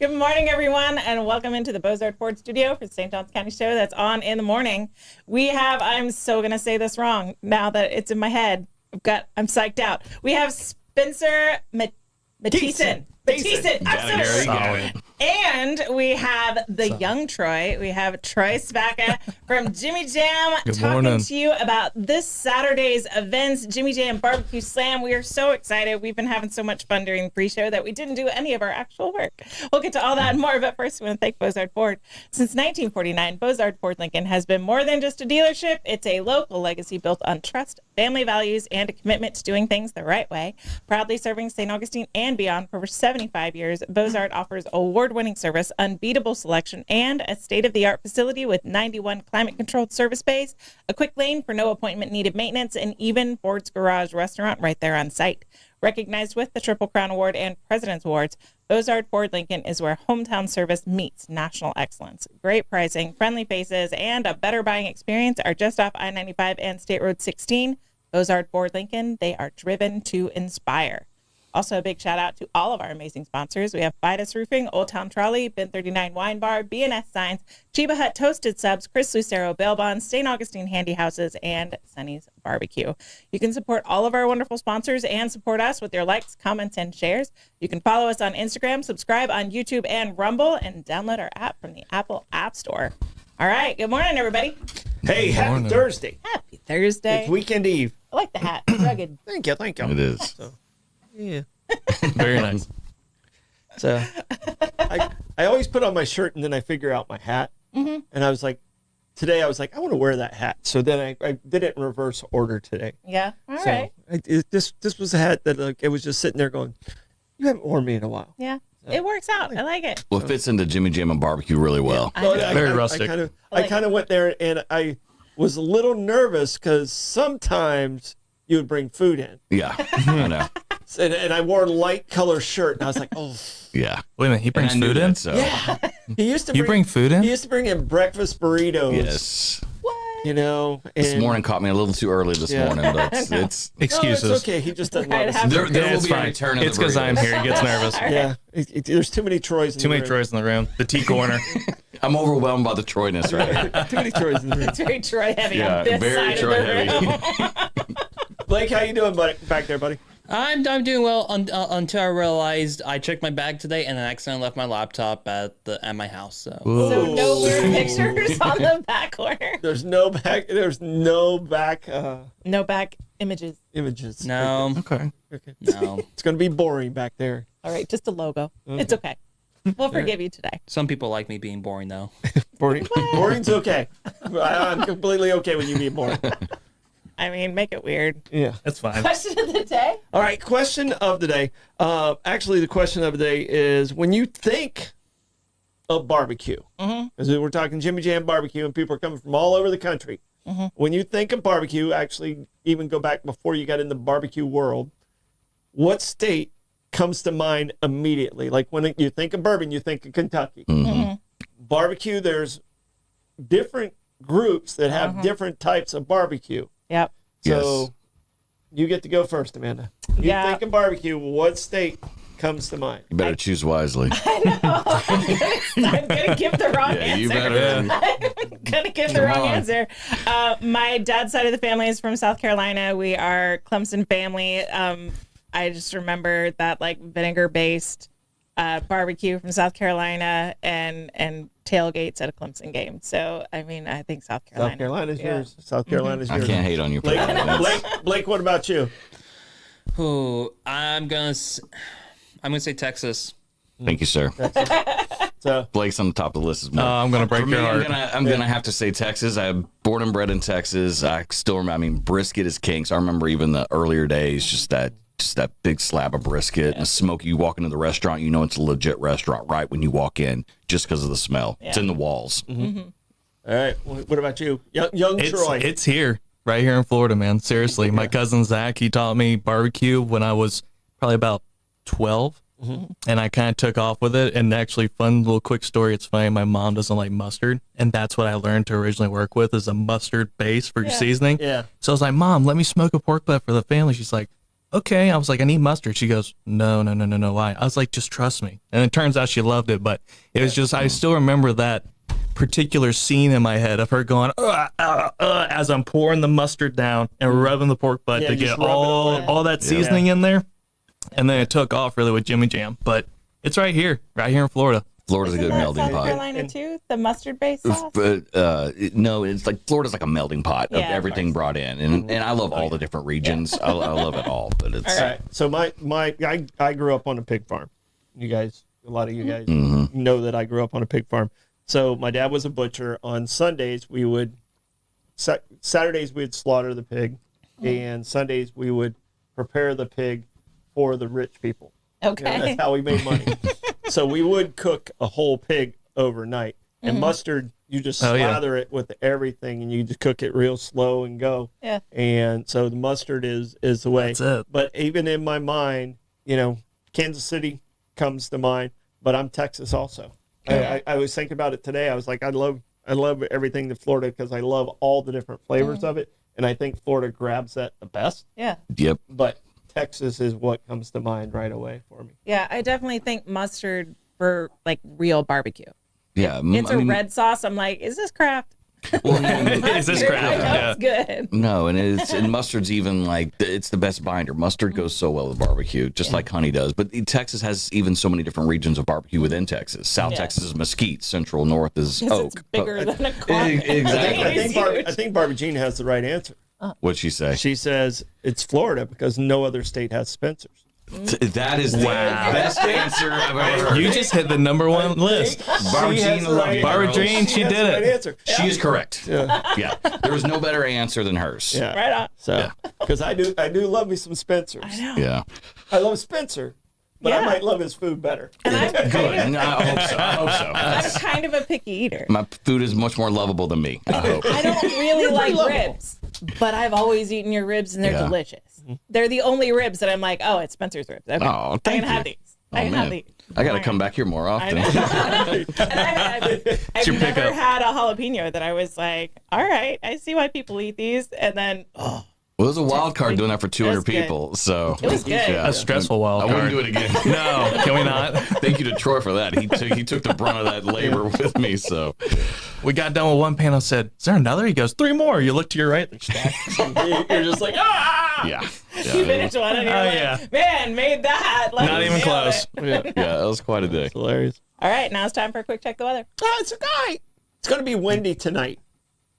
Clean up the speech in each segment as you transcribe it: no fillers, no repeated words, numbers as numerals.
Good morning, everyone, and welcome into the Bozard Ford studio for the St. Johns County Show that's on in the morning. We have, I'm so going to say this wrong now that it's in my head. I'm psyched out. We have Spencer Mattison. And we have the young Troy. We have Troy Sabaka from Jimmy Jam talking to you about this Saturday's events, Jimmy Jam Barbecue Slam. We are so excited. We've been having so much fun during the pre-show that we didn't do any of our actual work. We'll get to all that and more, but first we want to thank Bozard Ford. Since 1949, Bozard Ford Lincoln has been more than just a dealership. It's a local legacy built on trust, family values, and a commitment to doing things the right way. Proudly serving St. Augustine and beyond for over 75 years, Bozard offers award-winning service, unbeatable selection, and a state-of-the-art facility with 91 climate-controlled service bays, a quick lane for no appointment-needed maintenance, and even Ford's Garage restaurant right there on site. Recognized with the Triple Crown Award and President's Awards, Bozard Ford Lincoln is where hometown service meets national excellence. Great pricing, friendly faces, and a better buying experience are just off I-95 and State Road 16. Bozard Ford Lincoln, they are driven to inspire. Also, a big shout out to all of our amazing sponsors. We have Fidus Roofing, Old Town Trolley, Bin 39 Wine Bar, B&S Signs, Chiba Hut Toasted Subs, Chris Lucero Bail Bonds, St. Augustine Handy Houses, and Sonny's Barbecue. You can support all of our wonderful sponsors and support us with your likes, comments, and shares. You can follow us on Instagram, subscribe on YouTube and Rumble, and download our app from the Apple App Store. All right, good morning, everybody. Hey, happy Thursday. Happy Thursday. It's weekend eve. I like the hat. Rugged. Thank you. It is. So, yeah. Very nice. So I always put on my shirt and then I figure out my hat. Mm-hmm. And I was like, I want to wear that hat. So then I did it in reverse order today. Yeah. All right. This was a hat that it was just sitting there going, you haven't worn me in a while. Yeah. It works out. I like it. Well, it fits into Jimmy Jam and barbecue really well. Yeah. Very rustic. I kind of went there and I was a little nervous because sometimes you would bring food in. Yeah, I know. And I wore a light color shirt, and I was like, oh. Yeah. Wait a minute, he brings food in? So. Yeah. He used to bring food in? He used to bring in breakfast burritos. Yes. What? You know. This morning caught me a little too early this morning, but it's excuses. No, it's okay. He just doesn't Right, want there to. will be a return of It's the because I'm here. He gets nervous. Yeah. There's too many Troys in Too the many room. Troys in the room. The T corner. I'm overwhelmed by the Troyness right here. Too many Troys in the room. It's very Troy heavy Yeah, on this very side Troy of the heavy. room. Blake, how you doing, buddy? Back there, buddy? I'm doing well until I realized I checked my bag today and I accidentally left my laptop at my house. So So no weird pictures on the back corner. There's no back. No back images. Images. no, Okay. no. It's gonna be boring back there. All right, just a logo. It's okay. We'll forgive you today. Some people like me being boring though. Boring. Boring's okay. I'm completely okay with you being boring. I mean, make it weird. Yeah. That's fine. Question of the day. All right, question of the day. Actually, the question of the day is when you think of barbecue, because we're talking Jimmy Jam barbecue, and people are coming from all over the country. When you think of barbecue, actually, even go back before you got in the barbecue world, what state comes to mind immediately? Like when you think of bourbon, you think of Kentucky. Barbecue, there's different groups that have different types of barbecue. Yep. So you get to go first, Amanda. You think of barbecue, what state comes to mind? You better choose wisely. I'm gonna give the wrong Yeah, you answer. better. I'm gonna give the wrong answer. My dad's side of the family is from South Carolina. We are Clemson family. I just remember that like vinegar-based barbecue from South Carolina and tailgates at a Clemson game. So I mean, I think South Carolina. South Carolina's yours. South Carolina's I yours. can't hate on you. Blake, what about you? Ooh, I'm gonna say Texas. Thank you, sir. So Blake's on the top of the list as well. I'm going to break For me, your heart. I'm gonna have to say Texas. I'm born and bred in Texas. I still remember. I mean, brisket is king. So I remember even the earlier days, just that big slab of brisket and a smoky. You walk into the restaurant, you know it's a legit restaurant right when you walk in, just because of the smell. It's in the walls. all right. What about you, young Troy? It's here, right here in Florida, man. Seriously, my cousin Zach, he taught me barbecue when I was probably about 12. And I kind of took off with it. And actually, fun little quick story. It's funny. My mom doesn't like mustard. And that's what I learned to originally work with is a mustard base for your seasoning. Yeah. So I was like, Mom, let me smoke a pork butt for the family. She's like, okay. I was like, I need mustard. She goes, no, why? I was like, just trust me. And it turns out she loved it, but it was just, I still remember that particular scene in my head of her going, as I'm pouring the mustard down and rubbing the pork butt to get all that seasoning in there. And then it took off really with Jimmy Jam. But it's right here in Florida. Florida's a good melding South pot. Carolina too, the mustard-based sauce. But no, it's like Florida's like a melding pot of everything brought in, and I love all the different regions. I love it all. But it's all right. So I grew up on a pig farm. A lot of you guys know that I grew up on a pig farm. So my dad was a butcher. On Sundays Saturdays we'd slaughter the pig, and Sundays we would prepare the pig for the rich people. Okay, that's how we made money. So we would cook a whole pig overnight, and mustard, you just slather it with everything, and you just cook it real slow and go. Yeah. And so the mustard is the way. That's it. But even in my mind, Kansas City comes to mind, but I'm Texas also. Yeah. I was thinking about it today. I was like, I love everything to Florida because I love all the different flavors of it, and I think Florida grabs that the best. Yeah. Yep. But Texas is what comes to mind right away for me. Yeah, I definitely think mustard for like real barbecue. Yeah. It's a red sauce. I'm like, is this Kraft? Is this Kraft? It's good. No, and mustard's even like it's the best binder. Mustard goes so well with barbecue, just like honey does. But Texas has even so many different regions of barbecue within Texas. South Texas is mesquite. Central, north is oak. It's bigger than a corn. Exactly. I think Barbara Jean has the right answer. What'd she say? She says it's Florida because no other state has Spencer's. That is the best answer I've ever heard. You just hit the number one list. Barbara Jean, Barbara Jean, she did it. Right answer. She is correct. Yeah. There was no better answer than hers. Yeah. Right on. So, because I do love me some Spencer's. I know. Yeah. I love Spencer, but I might love his food better. And I'm Good. I hope so. I'm kind of a picky eater. My food is much more lovable than me, I hope. I don't really like lovable. ribs, but I've always eaten your ribs and they're delicious. They're the only ribs that I'm like, oh, it's Spencer's ribs. Okay. Oh, I thank can have you. these. I can have these. I got to come back here more often. And I've your never pickup. had a jalapeno that I was like, all right, I see why people eat these. And then, Well, it was a wild card doing that for 200 was good. people. So It was good. Yeah. A stressful wild I card. wouldn't do it again. No, can we not? Thank you to Troy for that. He took the brunt of that labor with me. So We got done with one panel, said, is there another? He goes, 3 more. You look to your right, they're stacked. You're just like, yeah. You finish one and you're like, man, made that. Like, Not even nailed close. it. Yeah, that was quite a day. hilarious. All right, now it's time for a quick check the weather. It's okay. It's going to be windy tonight.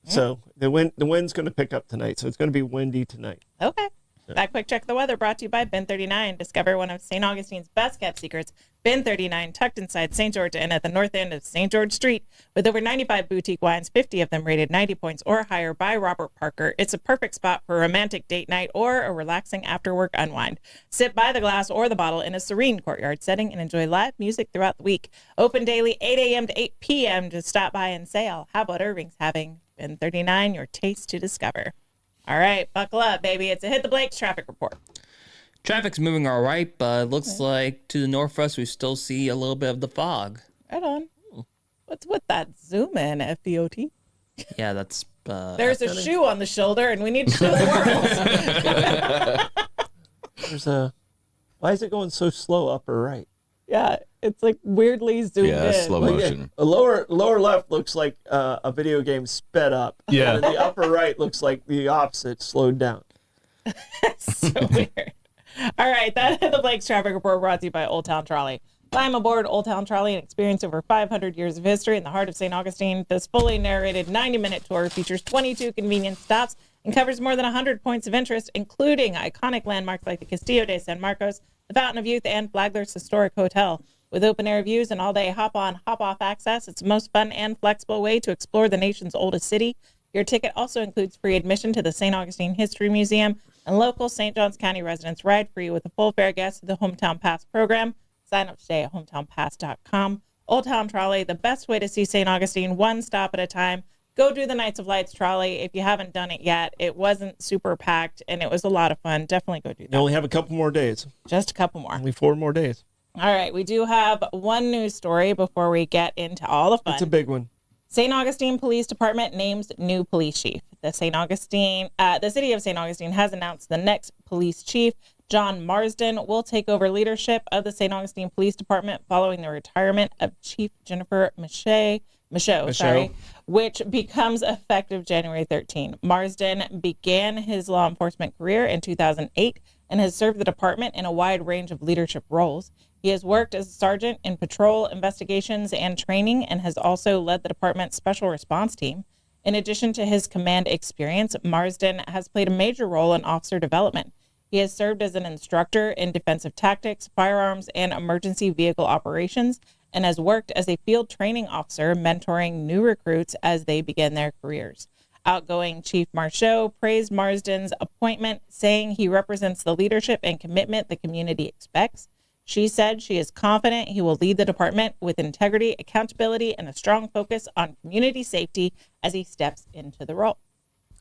So the wind's going to pick up tonight. So it's going to be windy tonight. Okay. That quick check of the weather brought to you by Bin 39. Discover one of St. Augustine's best kept secrets. Bin 39, tucked inside St. George Inn at the north end of St. George Street. With over 95 boutique wines, 50 of them rated 90 points or higher by Robert Parker. It's a perfect spot for a romantic date night or a relaxing after-work unwind. Sit by the glass or the bottle in a serene courtyard setting and enjoy live music throughout the week. Open daily 8 a.m. to 8 p.m. Just stop by and say, I'll have what Irving's having. Bin 39, your taste to discover. All right, buckle up, baby. It's a Hit the Blakes traffic report. Traffic's moving all right, but it looks like to the north of us, we still see a little bit of the fog. Right on. What's with that zoom in, FDOT? Yeah, that's... There's a shoe on the shoulder, and we need to show the world. Why is it going so slow up or right? Yeah, it's like weirdly zoomed Yeah, in. slow motion. A lower left looks like a video game sped up. Yeah. And the upper right looks like the opposite, slowed down. So weird. All right, that Hit the Blakes traffic report brought to you by Old Town Trolley. Climb aboard Old Town Trolley and experience over 500 years of history in the heart of St. Augustine. This fully narrated 90-minute tour features 22 convenient stops and covers more than 100 points of interest, including iconic landmarks like the Castillo de San Marcos, the Fountain of Youth, and Flagler's Historic Hotel. With open-air views and all-day hop-on, hop-off access, it's the most fun and flexible way to explore the nation's oldest city. Your ticket also includes free admission to the St. Augustine History Museum, and local St. Johns County residents ride free with a full fare guest to the Hometown Pass program. Sign up today at hometownpass.com. Old Town Trolley, the best way to see St. Augustine, one stop at a time. Go do the Knights of Lights trolley if you haven't done it yet. It wasn't super packed, and it was a lot of fun. Definitely go do that. You only have a couple more days. Just a couple more. Only 4 more days. All right, we do have one news story before we get into all the fun. It's a big one. St. Augustine Police Department names new police chief. The city of St. Augustine has announced the next police chief. John Marsden will take over leadership of the St. Augustine Police Department following the retirement of Chief Jennifer Michaud, which becomes effective January 13. Marsden began his law enforcement career in 2008 and has served the department in a wide range of leadership roles. He has worked as a sergeant in patrol investigations and training and has also led the department's special response team. In addition to his command experience, Marsden has played a major role in officer development. He has served as an instructor in defensive tactics, firearms, and emergency vehicle operations, and has worked as a field training officer, mentoring new recruits as they begin their careers. Outgoing Chief Marceau praised Marsden's appointment, saying he represents the leadership and commitment the community expects. She said she is confident he will lead the department with integrity, accountability, and a strong focus on community safety as he steps into the role.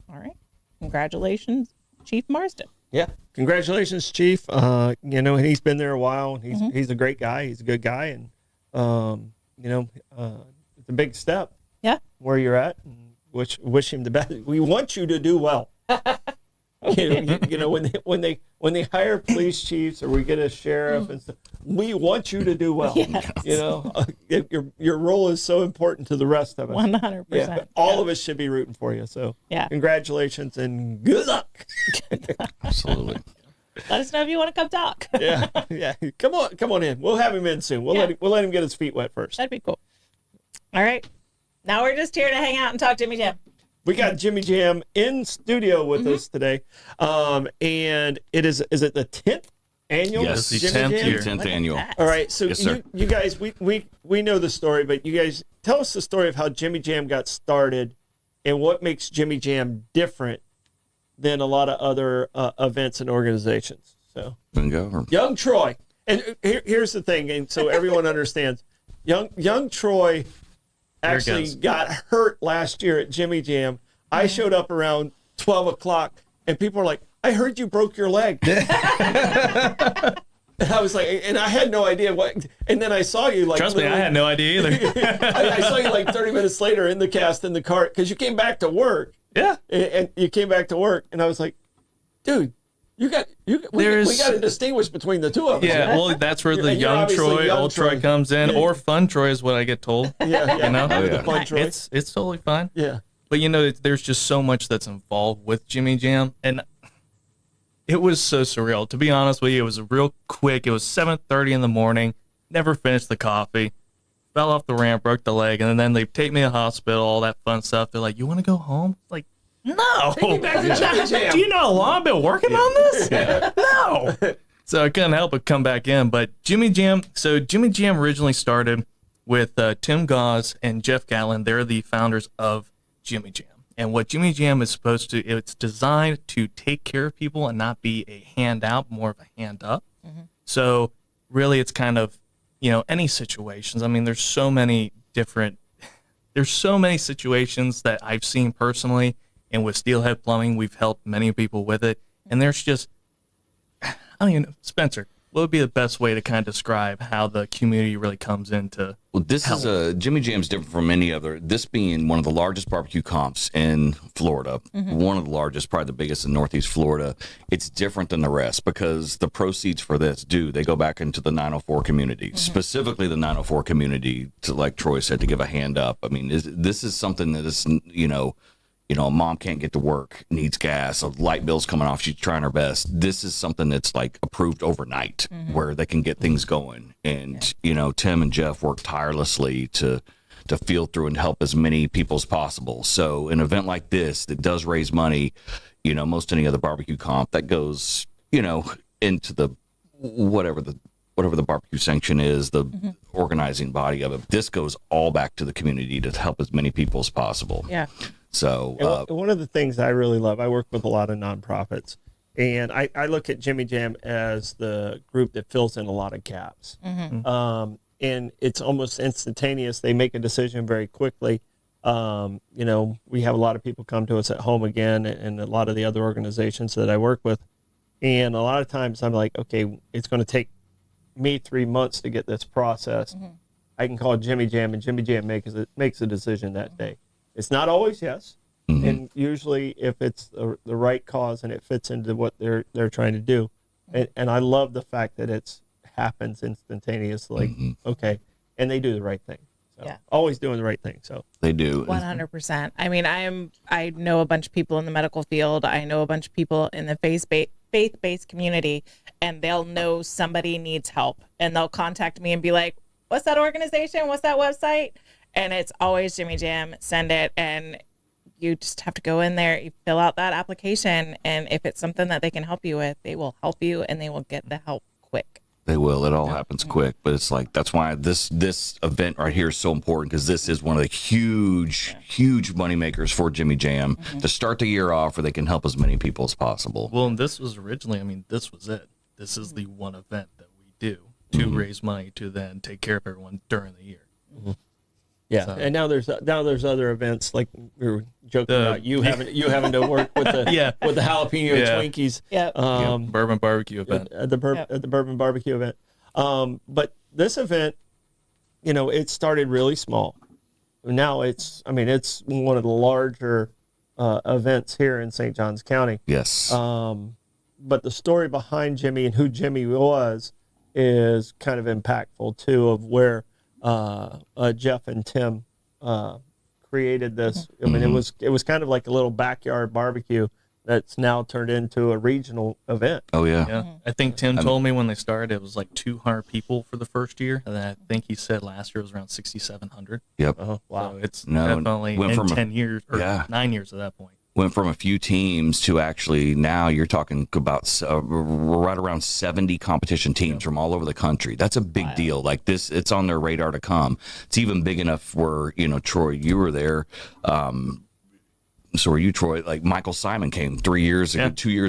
All right. Congratulations, Chief Marsden. Yeah. Congratulations, Chief. He's been there a while, and he's a great guy. He's a good guy, and it's a big step. Yeah. Where you're at, and wish him the best. We want you to do well. When they hire police chiefs or we get a sheriff and stuff, we want you to do well. Yes. Your role is so important to the rest of us. 100%. Yeah, but all of us should be rooting for you. So congratulations and good luck. Absolutely. Let us know if you want to come talk. Yeah. Come on in. We'll have him in soon. We'll let him get his feet wet first. That'd be cool. All right. Now we're just here to hang out and talk Jimmy Jam. We got Jimmy Jam in studio with us today. And is it the 10th annual? Yes, the Jimmy 10th Jam? year. 10th annual. All right. So Yes, sir. you guys, we know the story, but you guys tell us the story of how Jimmy Jam got started and what makes Jimmy Jam different than a lot of other events and organizations. So Bingo. young Troy. And here's the thing. And so everyone understands young Troy actually got hurt last year at Jimmy Jam. I showed up around 12 o'clock, and people were like, I heard you broke your leg. And I was like, and I had no idea what. And then I saw you like. Trust me, I had no idea either. I saw you like 30 minutes later in the cast in the cart because you came back to work. Yeah. And you came back to work, and I was like, dude, we got to distinguish between the two of us. Yeah, well, that's where the And you're young obviously Troy, young old Troy. Troy comes in, or fun Troy is what I get told. Yeah. You know? Oh, yeah. The fun Troy. It's totally fine. Yeah. But there's just so much that's involved with Jimmy Jam, and it was so surreal. To be honest with you, it was real quick. It was 7:30 in the morning. Never finished the coffee. Fell off the ramp, broke the leg, and then they take me to the hospital. All that fun stuff. They're like, "You want to go home?" Like, no. Take me back to Jimmy Jam. Do you know how long I've been working on this? No. So I couldn't help but come back in. But Jimmy Jam originally started with Tim Gauze and Jeff Gatlin. They're the founders of Jimmy Jam. And what Jimmy Jam is supposed to, it's designed to take care of people and not be a handout, more of a hand up. Mm-hmm. So really it's kind of, any situations. I mean, there's so many situations that I've seen personally. And with Steelhead Plumbing, we've helped many people with it. And there's just, I don't even know, Spencer, what would be the best way to kind of describe how the community really comes into Well, this help? is Jimmy Jam's different from any other. This being one of the largest barbecue comps in Florida, one of the largest, probably the biggest in Northeast Florida. It's different than the rest because the proceeds for this they go back into the 904 community, specifically the 904 community, to, like Troy said, to give a hand up. I mean, this is something that is, a mom can't get to work, needs gas, a light bill's coming off, she's trying her best. This is something that's like approved overnight where they can get things going. And, Tim and Jeff work tirelessly to feel through and help as many people as possible. So an event like this that does raise money, most any other barbecue comp that goes, into the whatever the barbecue sanction is, the organizing body of it. This goes all back to the community to help as many people as possible. Yeah. So one of the things I really love, I work with a lot of nonprofits, and I look at Jimmy Jam as the group that fills in a lot of gaps. And it's almost instantaneous. They make a decision very quickly. We have a lot of people come to us at Home Again and a lot of the other organizations that I work with. And a lot of times I'm like, okay, it's going to take me 3 months to get this processed. I can call Jimmy Jam, and Jimmy Jam makes a decision that day. It's not always yes, and usually if it's the right cause and it fits into what they're trying to do, And I love the fact that it's happens instantaneously. Okay. And they do the right thing. So, always doing the right thing. So They do. 100%. I mean, I know a bunch of people in the medical field. I know a bunch of people in the faith-based community, and they'll know somebody needs help, and they'll contact me and be like, "What's that organization? What's that website?" And it's always Jimmy Jam. Send it, and you just have to go in there, you fill out that application, and if it's something that they can help you with, they will help you, and they will get the help quick. They will. It all happens quick, but it's like that's why this event right here is so important, because this is one of the huge money makers for Jimmy Jam to start the year off where they can help as many people as possible. Well, and this was originally, I mean, this was it. This is the one event that we do to raise money to then take care of everyone during the year. yeah. So- And now there's other events like we were joking about you having to work with the with the jalapeno Twinkies. Yeah. Bourbon barbecue event. At the bourbon barbecue event. But this event, it started really small. Now it's one of the larger events here in St. Johns County. Yes. But the story behind Jimmy and who Jimmy was is kind of impactful too, of where Jeff and Tim created this. I mean, it was kind of like a little backyard barbecue that's now turned into a regional event. Oh yeah. Yeah, I think Tim told me when they started it was like 200 people for the first year, and then I think he said last year it was around 6,700. Yep. Wow. So it's No, definitely went in from 10 years or yeah. 9 years at that point. Went from a few teams to actually now you're talking about right around 70 competition teams from all over the country. That's a big deal. Like this, it's on their radar to come. It's even big enough where, Troy, you were there. So were you, Troy? Like Michael Simon came 2 years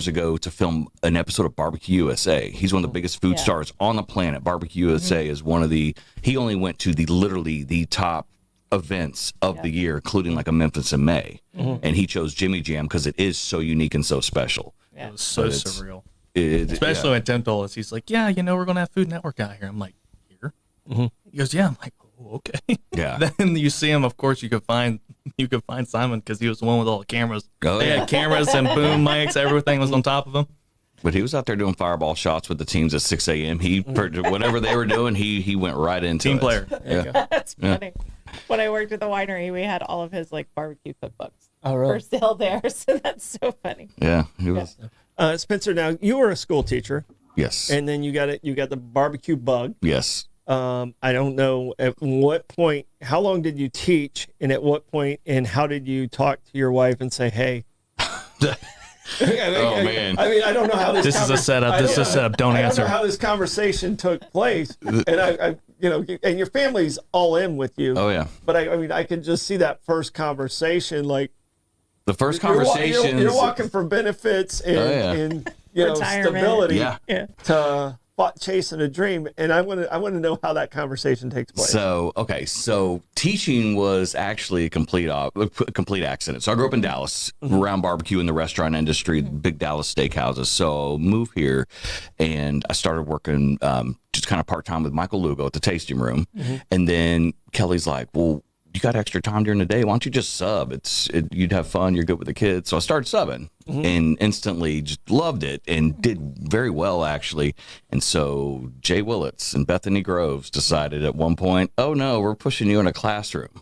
ago to film an episode of Barbecue USA. He's one of the biggest food stars on the planet. Barbecue USA is one of he only went to literally the top events of the year, including like a Memphis in May. And he chose Jimmy Jam because it is so unique and so special. It was so surreal. Especially when Tim told us, he's like, yeah, we're going to have Food Network out here. I'm like, here? He goes, yeah. I'm like, oh, okay. Yeah. Then you see him, of course, you could find Simon because he was the one with all the cameras. Oh, they had cameras and boom mics, everything was on top of him. But he was out there doing fireball shots with the teams at 6 a.m. Whatever they were doing, he went right into Team it. player. Yeah. That's funny. When I worked at the winery, we had all of his barbecue cookbooks Oh, really? for sale there. So that's so funny. Yeah. He was. Spencer, now you were a school teacher, Yes. and then you got the barbecue bug. Yes. I don't know at what point, how long did you teach, and at what point, and how did you talk to your wife and say, hey? Man. I mean, I don't know how This is a setup. This is a setup. Don't I answer. don't know how this conversation took place, and I and your family's all in with you. Oh yeah. But I mean, I could just see that first conversation, like The first conversations. You're walking from benefits and Retirement. stability Yeah. to chasing a dream, and I want to know how that conversation takes place. So teaching was actually a complete accident. So I grew up in Dallas, around barbecue in the restaurant industry, big Dallas steakhouses. So moved here, and I started working just kind of part time with Michael Lugo at the tasting room, and then Kelly's like, "Well, you got extra time during the day. Why don't you just sub? You'd have fun. You're good with the kids." So I started subbing and instantly just loved it and did very well, actually. And so Jay Willits and Bethany Groves decided at one point, oh no, we're pushing you in a classroom.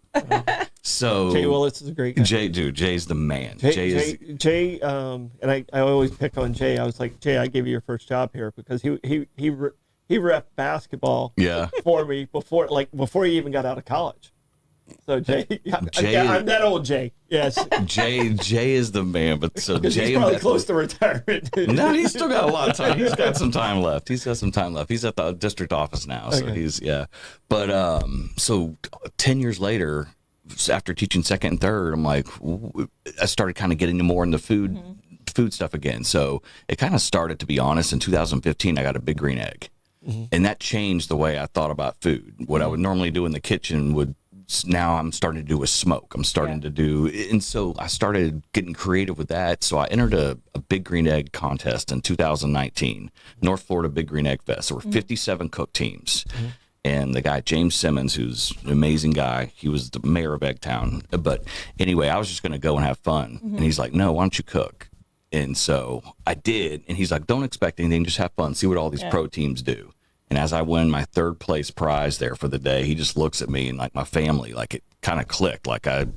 So Jay Willits is a great guy. Jay's the man. Jay, and I always pick on Jay. I was like, Jay, I gave you your first job here because he ref basketball for me before he even got out of college. So Jay, I'm that old Jay. Yes. Jay is the man, but so Jay he's probably close to retirement. No, he's still got a lot of time. He's got some time left. He's at the district office now, so he's But so 10 years later, after teaching second and third, I'm like, I started kind of getting more into food stuff again. So it kind of started, to be honest, in 2015. I got a big green egg, and that changed the way I thought about food. What I would normally do in the kitchen now I'm starting to do with smoke. I'm starting to do, and so I started getting creative with that. So I entered a Big Green Egg contest in 2019, North Florida Big Green Egg Fest. There were 57 cook teams. And the guy, James Simmons, who's an amazing guy, he was the mayor of Eggtown. But anyway, I was just going to go and have fun. And he's like, no, why don't you cook? And so I did. And he's like, don't expect anything. Just have fun. See what all these pro teams do. And as I win my third place prize there for the day, he just looks at me and like my family, like it kind of clicked, like I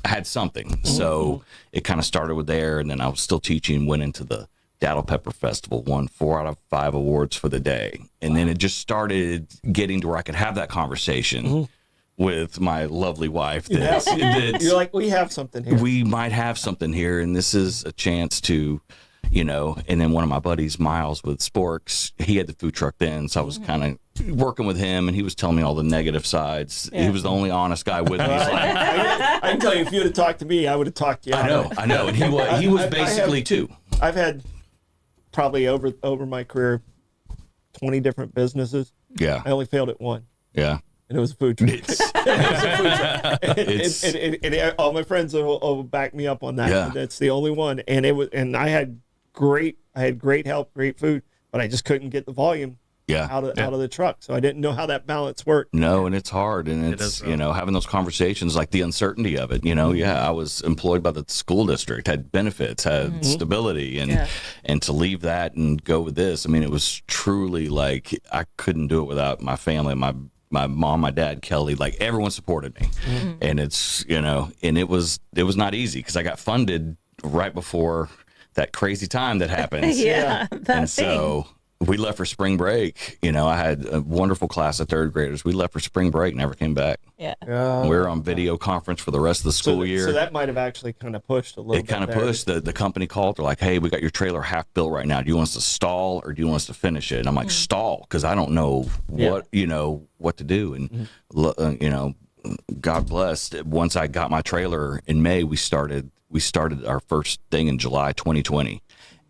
had something. So it kind of started with there. And then I was still teaching, went into the Daddle Pepper Festival, won 4 out of 5 awards for the day. And then it just started getting to where I could have that conversation with my lovely wife. You're like, we have something here. We might have something here. And this is a chance to, you know, and then one of my buddies, Miles with Sporks, he had the food truck then. So I was kind of working with him and he was telling me all the negative sides. He was the only honest guy with me. He's like, I can tell you, if you would have talked to me, I would have talked to you. I know. And he was basically too. I've had probably over my career 20 different businesses. Yeah. I only failed at one. Yeah. And it was a food truck. And all my friends will back me up on that. Yeah. That's the only one. And I had great help, great food, but I just couldn't get the volume out of the truck. So I didn't know how that balance worked. No, and it's hard. And it's, you know, having those conversations, like the uncertainty of it, you know, I was employed by the school district, had benefits, had stability, and to leave that and go with this, I mean, it was truly like, I couldn't do it without my family, my mom, my dad, Kelly, like everyone supported me. And it's, you know, and it was not easy because I got funded right before that crazy time that happens. So we left for spring break. You know, I had a wonderful class of third graders. We left for spring break, never came back. We were on video conference for the rest of the school year. So that might have actually kind of pushed a little bit. It kind of pushed. The company called. They're like, hey, we got your trailer half built right now. Do you want us to stall or do you want us to finish it? And I'm like, stall, because I don't know what to do. And, you know, God bless. Once I got my trailer in May, we started our first thing in July 2020.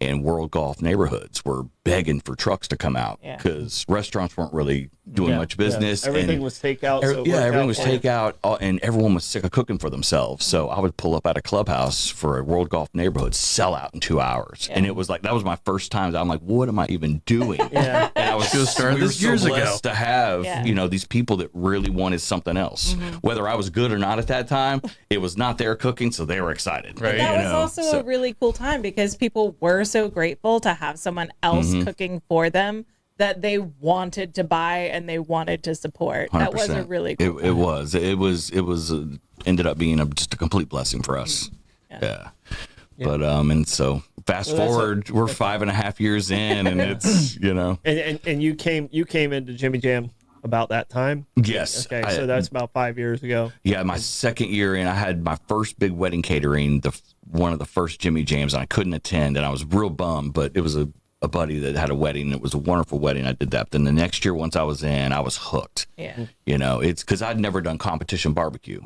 And World Golf Neighborhoods were begging for trucks to come out because restaurants weren't really doing much business. Everything was takeout. Everything was takeout, and everyone was sick of cooking for themselves. So I would pull up at a clubhouse for a World Golf Neighborhood, sell out in 2 hours, and it was like that was my first time. I'm like, what am I even doing? And I was started this years ago to have you know these people that really wanted something else. Whether I was good or not at that time, it was not their cooking, so they were excited. Right. That was also a really cool time because people were so grateful to have someone else cooking for them that they wanted to buy and they wanted to support. 100%. That was a really cool it was ended up being just a complete blessing for us. But and so fast forward, we're 5.5 years in, and it's you know. And you came into Jimmy Jam about that time. Yes. Okay, so that's about 5 years ago. Yeah, my second year in, I had my first big wedding catering, one of the first Jimmy Jams, and I couldn't attend, and I was real bummed. But it was a buddy that had a wedding, and it was a wonderful wedding. I did that. But then the next year, once I was in, I was hooked. Yeah. You know, it's because I'd never done competition barbecue.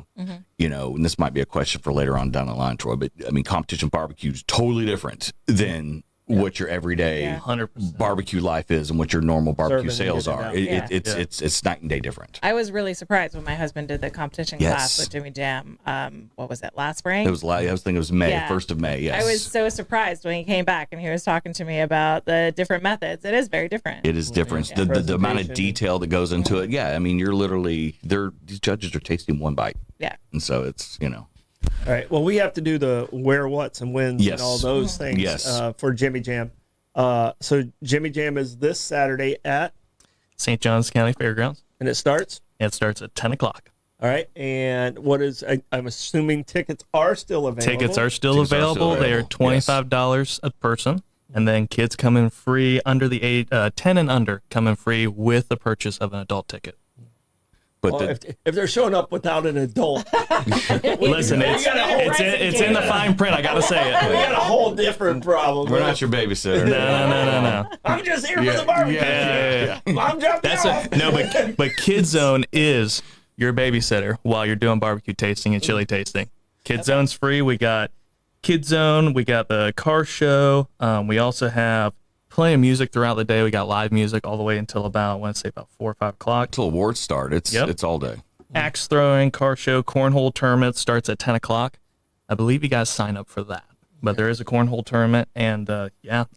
You know, and this might be a question for later on down the line, Troy. But I mean, competition barbecue is totally different than what your everyday 100% barbecue life is and what your normal barbecue Serving sales are. It's night and day different. I was really surprised when my husband did the competition class with Jimmy Jam. What was it, last spring? It was I was thinking it was May, 1st of May. Yes. I was so surprised when he came back and he was talking to me about the different methods. It is very different. It is different. The amount of detail that goes into it. Yeah, I mean, you're literally these judges are tasting one bite. Yeah. And so it's, you know. All right. Well, we have to do the where, what's, and wins and all those things for Jimmy Jam. So Jimmy Jam is this Saturday at St. Johns County Fairgrounds. And it starts? It starts at 10 o'clock. All right. And what is, I'm assuming tickets are still available. Tickets are still available. They are $25 a person. And then kids come in free under the age, 10 and under come in free with the purchase of an adult ticket. But if they're showing up without an adult, listen, it's in the fine print. I gotta say it. We got a whole different problem. We're not your babysitter. No. I'm just here for the barbecue. Yeah. I'm jumping off. But Kid Zone is your babysitter while you're doing barbecue tasting and chili tasting. Kid Zone's free. We got Kid Zone. We got the car show. We also have plenty of music throughout the day. We got live music all the way until about, I want to say about 4 or 5 o'clock. Until awards start. It's all day. Axe throwing, car show, cornhole tournament starts at 10 o'clock. I believe you guys sign up for that. But there is a cornhole tournament, and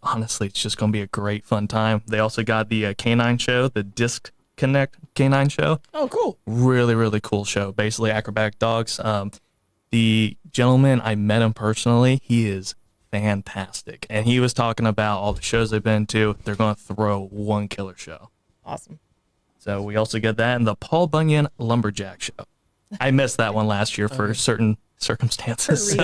honestly, it's just going to be a great fun time. They also got the canine show, the Disconnect canine show. Oh, cool. Really, really cool show. Basically, acrobatic dogs. The gentleman, I met him personally. He is fantastic. And he was talking about all the shows they've been to. They're going to throw one killer show. Awesome. So we also get that and the Paul Bunyan Lumberjack Show. I missed that one last year for certain circumstances.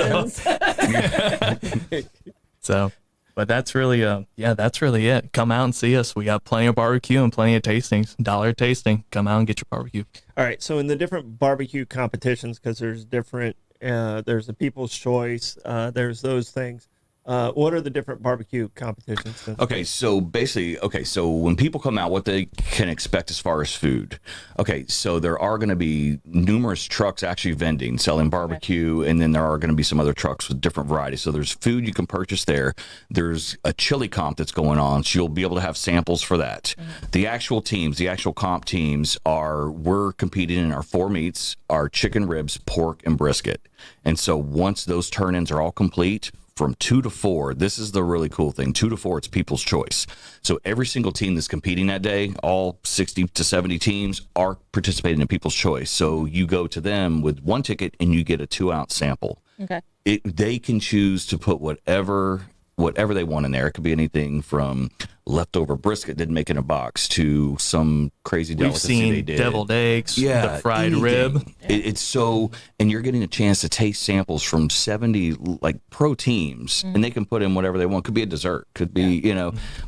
But that's really that's really it. Come out and see us. We got plenty of barbecue and plenty of tastings. $1 tasting. Come out and get your barbecue. All right. So in the different barbecue competitions, because there's different, there's the People's Choice, there's those things. What are the different barbecue competitions? Okay, so basically, so when people come out, what they can expect as far as food. Okay, so there are going to be numerous trucks actually vending, selling barbecue, and then there are going to be some other trucks with different varieties. So there's food you can purchase there. There's a chili comp that's going on, so you'll be able to have samples for that. The actual teams, the actual comp teams we're competing in our 4 meats, our chicken ribs, pork, and brisket. And so once those turn-ins are all complete, from 2 to 4, this is the really cool thing. 2 to 4, it's People's Choice. So every single team that's competing that day, all 60 to 70 teams, are participating in People's Choice. So you go to them with 1 ticket and you get a 2-ounce sample. Okay. They can choose to put whatever they want in there. It could be anything from leftover brisket didn't make in a box to some crazy delicacy they did. We've seen deviled eggs, the fried anything. rib. It's so, and you're getting a chance to taste samples from 70 like pro teams, and they can put in whatever they want. Could be a dessert, could be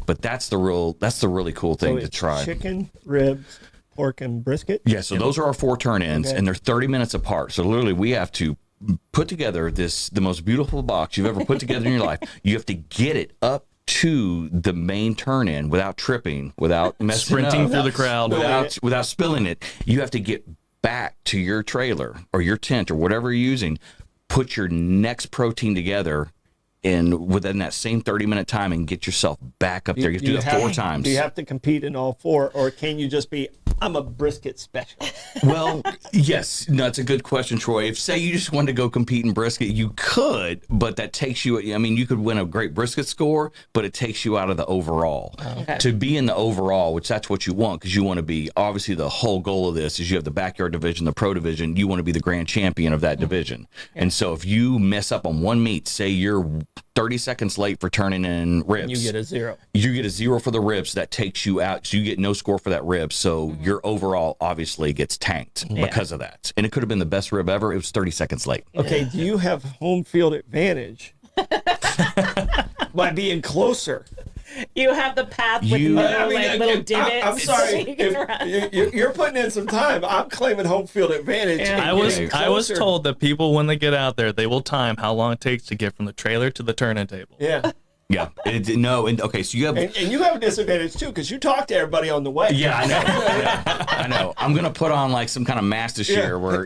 but that's the really cool thing to try. Chicken, ribs, pork, and brisket. Yeah, so those are our 4 turn-ins, and they're 30 minutes apart. So literally, we have to put together the most beautiful box you've ever put together in your life. You have to get it up to the main turn-in without tripping, without messing Sprinting up, through the crowd. without spilling it. You have to get back to your trailer or your tent or whatever you're using, put your next protein together within that same 30-minute time and get yourself back up there. You have to do that 4 times. Do you have to compete in all 4, or can you just be, I'm a brisket specialist? Well, yes. No, it's a good question, Troy. If, say, you just wanted to go compete in brisket, you could, but that takes you, you could win a great brisket score, but it takes you out of the overall. Okay. To be in the overall, which that's what you want, because you want to be, obviously, the whole goal of this is you have the backyard division, the pro division, you want to be the grand champion of that division. Yeah. And so if you mess up on one meat, say you're 30 seconds late for turning in ribs. You get a 0. You get a 0 for the ribs. That takes you out. So you get no score for that rib. So your overall obviously gets tanked because of that. And it could have been the best rib ever. It was 30 seconds late. Okay, do you have home field advantage by being closer? You have the path with little divots. I'm sorry. You're putting in some time. I'm claiming home field advantage. Yeah. I was told that people, when they get out there, they will time how long it takes to get from the trailer to the turn-in table. Yeah. Yeah. Okay, so you have... And you have a disadvantage, too, because you talk to everybody on the way. Yeah, I know. I know. I'm going to put on, like, some kind of mask this year where,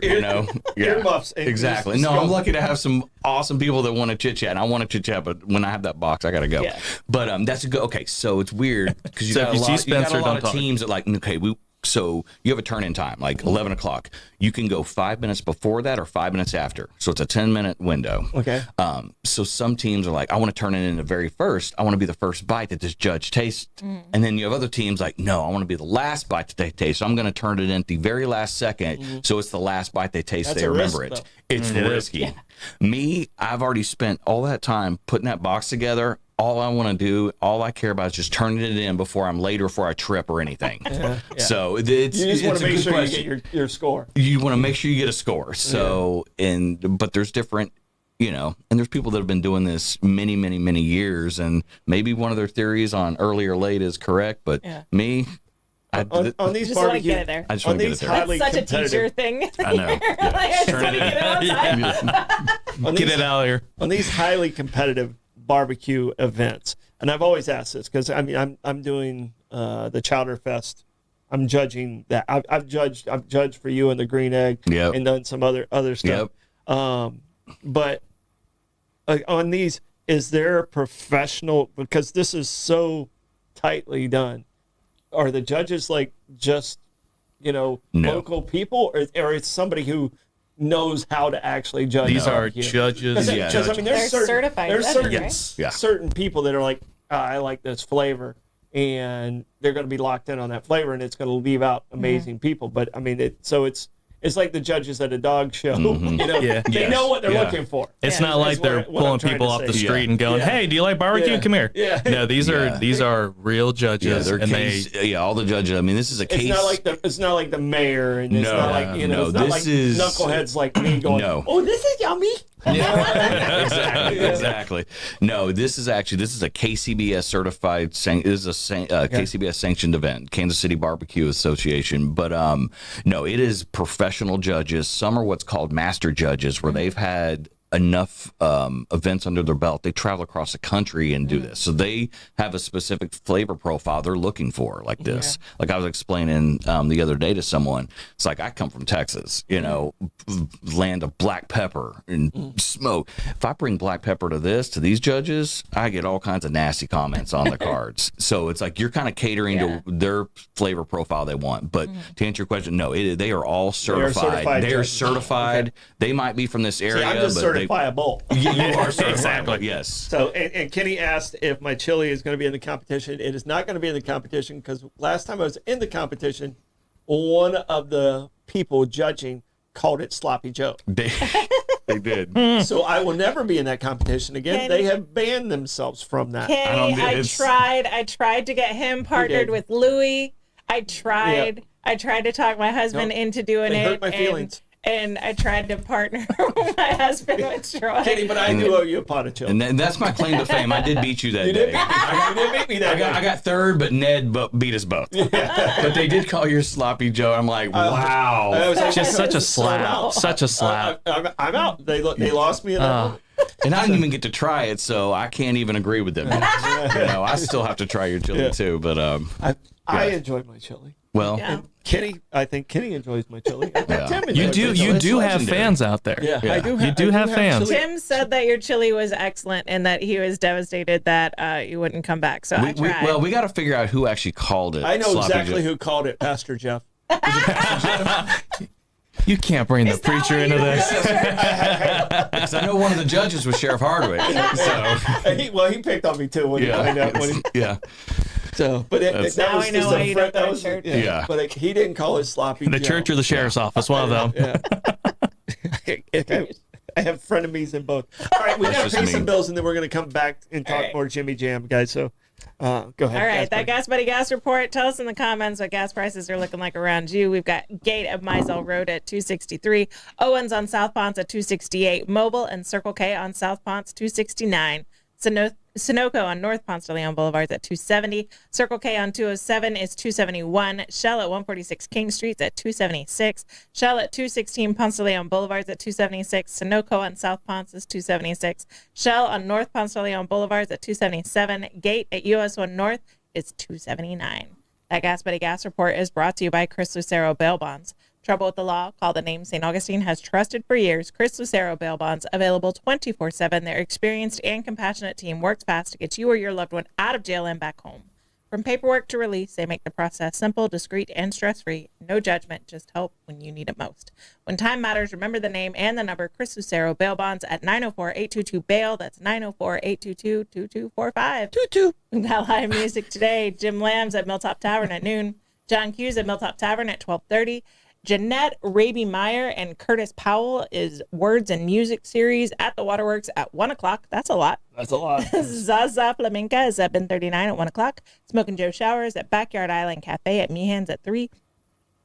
Earmuffs. Exactly. No, I'm lucky to have some awesome people that want to chit-chat. And I want to chit-chat, but when I have that box, I got to go. Yeah. But that's a good... Okay, so it's weird because you got a lot of teams that, like, okay, so you have a turn-in time, like 11 o'clock. You can go 5 minutes before that or 5 minutes after. So it's a 10-minute window. Okay. So some teams are like, I want to turn it in the very first. I want to be the first bite that this judge tastes. And then you have other teams like, no, I want to be the last bite that they taste. So I'm going to turn it in at the very last second. So it's the last bite they taste. They remember it. It's risky. Yeah. Me, I've already spent all that time putting that box together. All I want to do, all I care about is just turning it in before I'm late or before I trip or anything. Yeah. So you just want to make sure you get your score. You want to make sure you get a score. So, but there's different, and there's people that have been doing this many, many, many years, and maybe one of their theories on early or late is correct, but me, on these just want to get it there. I just want to get it there. That's such a teacher thing. I know. Yeah. I just want to get it outside. Get it out of here. On these highly competitive barbecue events, and I've always asked this because I'm doing the Chowder Fest. I'm judging that. I've judged for you in the Green Egg and done some other stuff. But on these, is there a professional, because this is so tightly done? Are the judges like just local people, or it's somebody who knows how to actually judge? These are judges. Because I mean, there's certified. certain people that are like, I like this flavor, and they're going to be locked in on that flavor, and it's going to leave out amazing people. But I mean, it's It's like the judges at a dog show. Mm-hmm. You know, Yeah. they know what they're Yeah. looking for. It's Yeah. not like That's they're what I'm pulling trying people to off the say. street and going, Yeah. "Hey, do you like barbecue? Yeah. Come here." Yeah. No, these Yeah. are real Yeah, judges, they're and all the judges. I mean, this is a case. It's not like the mayor, and it's No, not like no, it's not this like is- knuckleheads like me going, No. "Oh, this is yummy." exactly, Yeah. exactly. No, this is a KCBS certified. KCBS sanctioned event, Kansas City Barbecue Association. But no, it is professional judges. Some are what's called master judges, where they've had enough events under their belt. They travel across the country and do this, so they have a specific flavor profile they're looking for, like this. Like I was explaining the other day to someone, it's like I come from Texas, land of black pepper and smoke. If I bring black pepper to these judges, I get all kinds of nasty comments on the cards. So it's like you're kind of catering to their flavor profile they want. But to answer your question, no, they are all certified. They are judges. certified. Okay. They might be from this area, See, I'm just but certifiable. you are certified. Exactly. Yes. So, and Kenny asked if my chili is going to be in the competition. It is not going to be in the competition because last time I was in the competition, one of the people judging called it Sloppy Joe. They did. So I will never be in that competition again. Kenny- They have banned themselves from that. Kenny, I it's- tried to get him partnered did. with Louie. I tried to talk my husband Nope. into doing They it. hurt my feelings. And I tried to partner my husband with Troy. Kenny, but I do owe you a pot of chili. And that's my claim to fame. I did beat you that You day. did beat me. You did beat me that day. I got third, but Ned beat us both. But they did call you Sloppy Joe. I'm like, wow. I was like, Just such a so slap. out. Such a slap. I'm out. They lost me in that moment. And I didn't even get to try it, so I can't even agree with them. I still have to try your chili too. But I enjoy my chili. well, Yeah. Kenny, I think Kenny enjoys my chili. Yeah. Tim You enjoys do my chili. do have legendary. fans out there. Yeah, Yeah. I do. You do have fans. chili. Tim said that your chili was excellent and that he was devastated that you wouldn't come back. So I tried. we got to figure out who actually called it. I know Sloppy exactly Joe. who called it, Pastor Jeff. You can't bring the Is that preacher what into you this. Because I know one of the judges was Sheriff Hardwick. So He picked on me too when he found out. yeah. So, but that Now was I know just why a you friend. don't go That to was church. Yeah. But he didn't call it sloppy. The Joe. church or the sheriff's office, one of them. Yeah. I have frenemies in both. All right, we got to just pay me. some bills and then we're going to come back and talk right. more Jimmy Jam, guys. So go ahead. All right, Gas that Buddy. Gas Buddy Gas Report. Tell us in the comments what gas prices are looking like around you. We've got Gate of Mizell Road at $2.63, Owens on South Ponce at $2.68, Mobile and Circle K on South Ponce $2.69, Sunoco on North Ponce de Leon Boulevard at $2.70, Circle K on 207 is $2.71, Shell at 146 King Street at $2.76, Shell at 216 Ponce de Leon Boulevard at $2.76, Sunoco on South Ponce is $2.76, Shell on North Ponce de Leon Boulevard at $2.77, Gate at US 1 North is $2.79. That Gas Buddy Gas Report is brought to you by Chris Lucero Bail Bonds. Trouble with the law? Call the name St. Augustine has trusted for years. Chris Lucero Bail Bonds, available 24/7. Their experienced and compassionate team works fast to get you or your loved one out of jail and back home. From paperwork to release, they make the process simple, discreet, and stress-free. No judgment, just help when you need it most. When time matters, remember the name and the number Chris Lucero Bail Bonds at 904-822-BAIL. That's 904-822-2245. Toot. We've got live music today. Jim Lamb's at Milltop Tavern at noon. John Hughes at Milltop Tavern at 12:30. Jeanette Raby Meyer and Curtis Powell is Words and Music series at the Waterworks at 1 o'clock. That's a lot. That's a lot. Zaza Flamenca is at Ben 39 at 1 o'clock. Smokin' Joe Showers at Backyard Island Cafe at Meehan's at 3.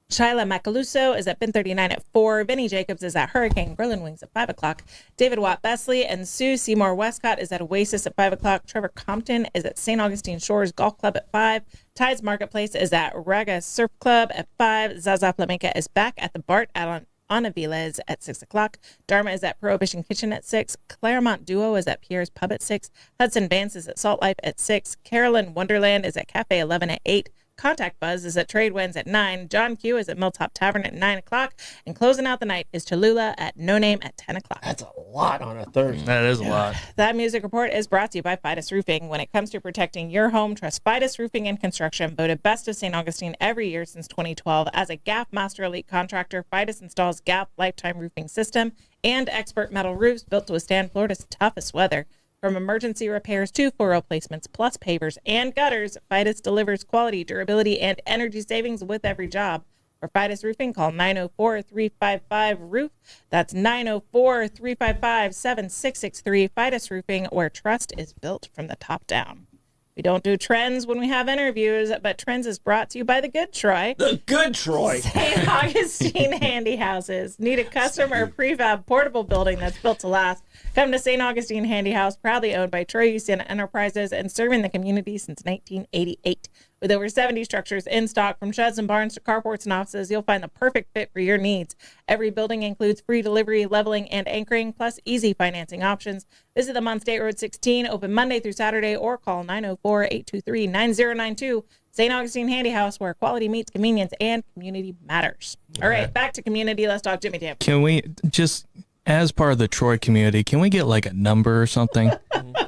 Shyla Macaluso is at Ben 39 at 4. Vinny Jacobs is at Hurricane Grill and Wings at 5 o'clock. David Watt Besley and Sue Seymour Westcott is at Oasis at 5 o'clock. Trevor Compton is at St. Augustine Shores Golf Club at 5. Tides Marketplace is at Raga Surf Club at 5. Zaza Flamenca is back at the Bart at Anaviles at 6 o'clock. Dharma is at Prohibition Kitchen at 6. Claremont Duo is at Pierre's Pub at 6. Hudson Vance is at Salt Life at 6. Carolyn Wonderland is at Cafe 11 at 8. Contact Buzz is at Trade Winds at 9. John Q is at Milltop Tavern at 9 o'clock. And closing out the night is Cholula at No Name at 10 o'clock. That's a lot on a Thursday. That is a lot. That music report is brought to you by Fidus Roofing. When it comes to protecting your home, trust Fidus Roofing and Construction, voted best of St. Augustine every year since 2012. As a GAF Master Elite contractor, Fidus installs GAF Lifetime Roofing System and expert metal roofs built to withstand Florida's toughest weather. From emergency repairs to floor replacements, plus pavers and gutters, Fidus delivers quality, durability, and energy savings with every job. For Fidus Roofing, call 904-355-ROOF. That's 904-355-7663. Fidus Roofing, where trust is built from the top down. We don't do trends when we have interviews, but Trends is brought to you by the Good Troy. The Good Troy. St. Augustine Handy Houses. Need a custom or prefab portable building that's built to last? Come to St. Augustine Handy House, proudly owned by Troy Houston Enterprises and serving the community since 1988. With over 70 structures in stock, from sheds and barns to carports and offices, you'll find the perfect fit for your needs. Every building includes free delivery, leveling, and anchoring, plus easy financing options. Visit them on State Road 16, open Monday through Saturday, or call 904-823-9092. St. Augustine Handy House, where quality meets convenience and community matters. All right, back to community. Let's talk Jimmy Jam. Can we just, as part of the Troy community, can we get like a number or something?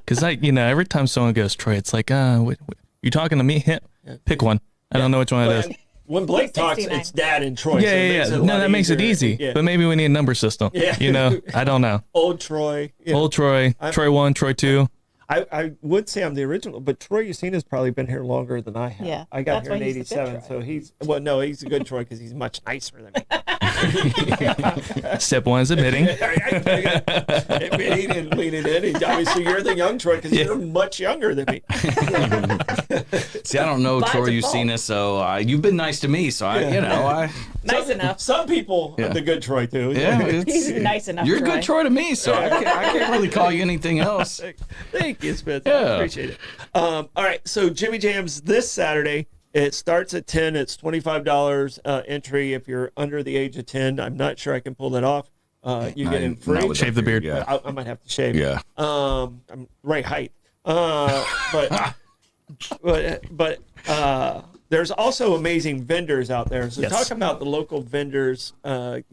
Because every time someone goes Troy, it's like, you talking to me? Pick one. I don't know which one it is. When Blake talks, 69. it's Dad and Troy. Yeah. No, that makes it easy. Yeah. But maybe we need a number system. Yeah. I don't know. Old Troy. Old Troy, Troy 1, Troy 2. I would say I'm the original, but Troy Yusina's probably been here longer than I have. Yeah, I got that's here in why he's the good '87, Troy. so he's a good Troy because he's much nicer than me. Step 1 is admitting. He didn't lean it in. Obviously, you're the young Troy because you're much younger than me. See, I don't know By Troy default. Usina, so you've been nice to me, so I. Nice enough. Some people are the good Troy too. Yeah, He's nice enough. you're a Troy. good Troy to me, so I can't really call you anything else. Thank you, Smith. I Yeah. appreciate it. All right, so Jimmy Jam's this Saturday. It starts at 10. It's $25 entry if you're under the age of 10. I'm not sure I can pull that off. You get in free. Not with Shave the beard. Yeah. I might have to shave. Yeah. I'm right height. But there's also amazing vendors out there. So Yes. talk about the local vendors, and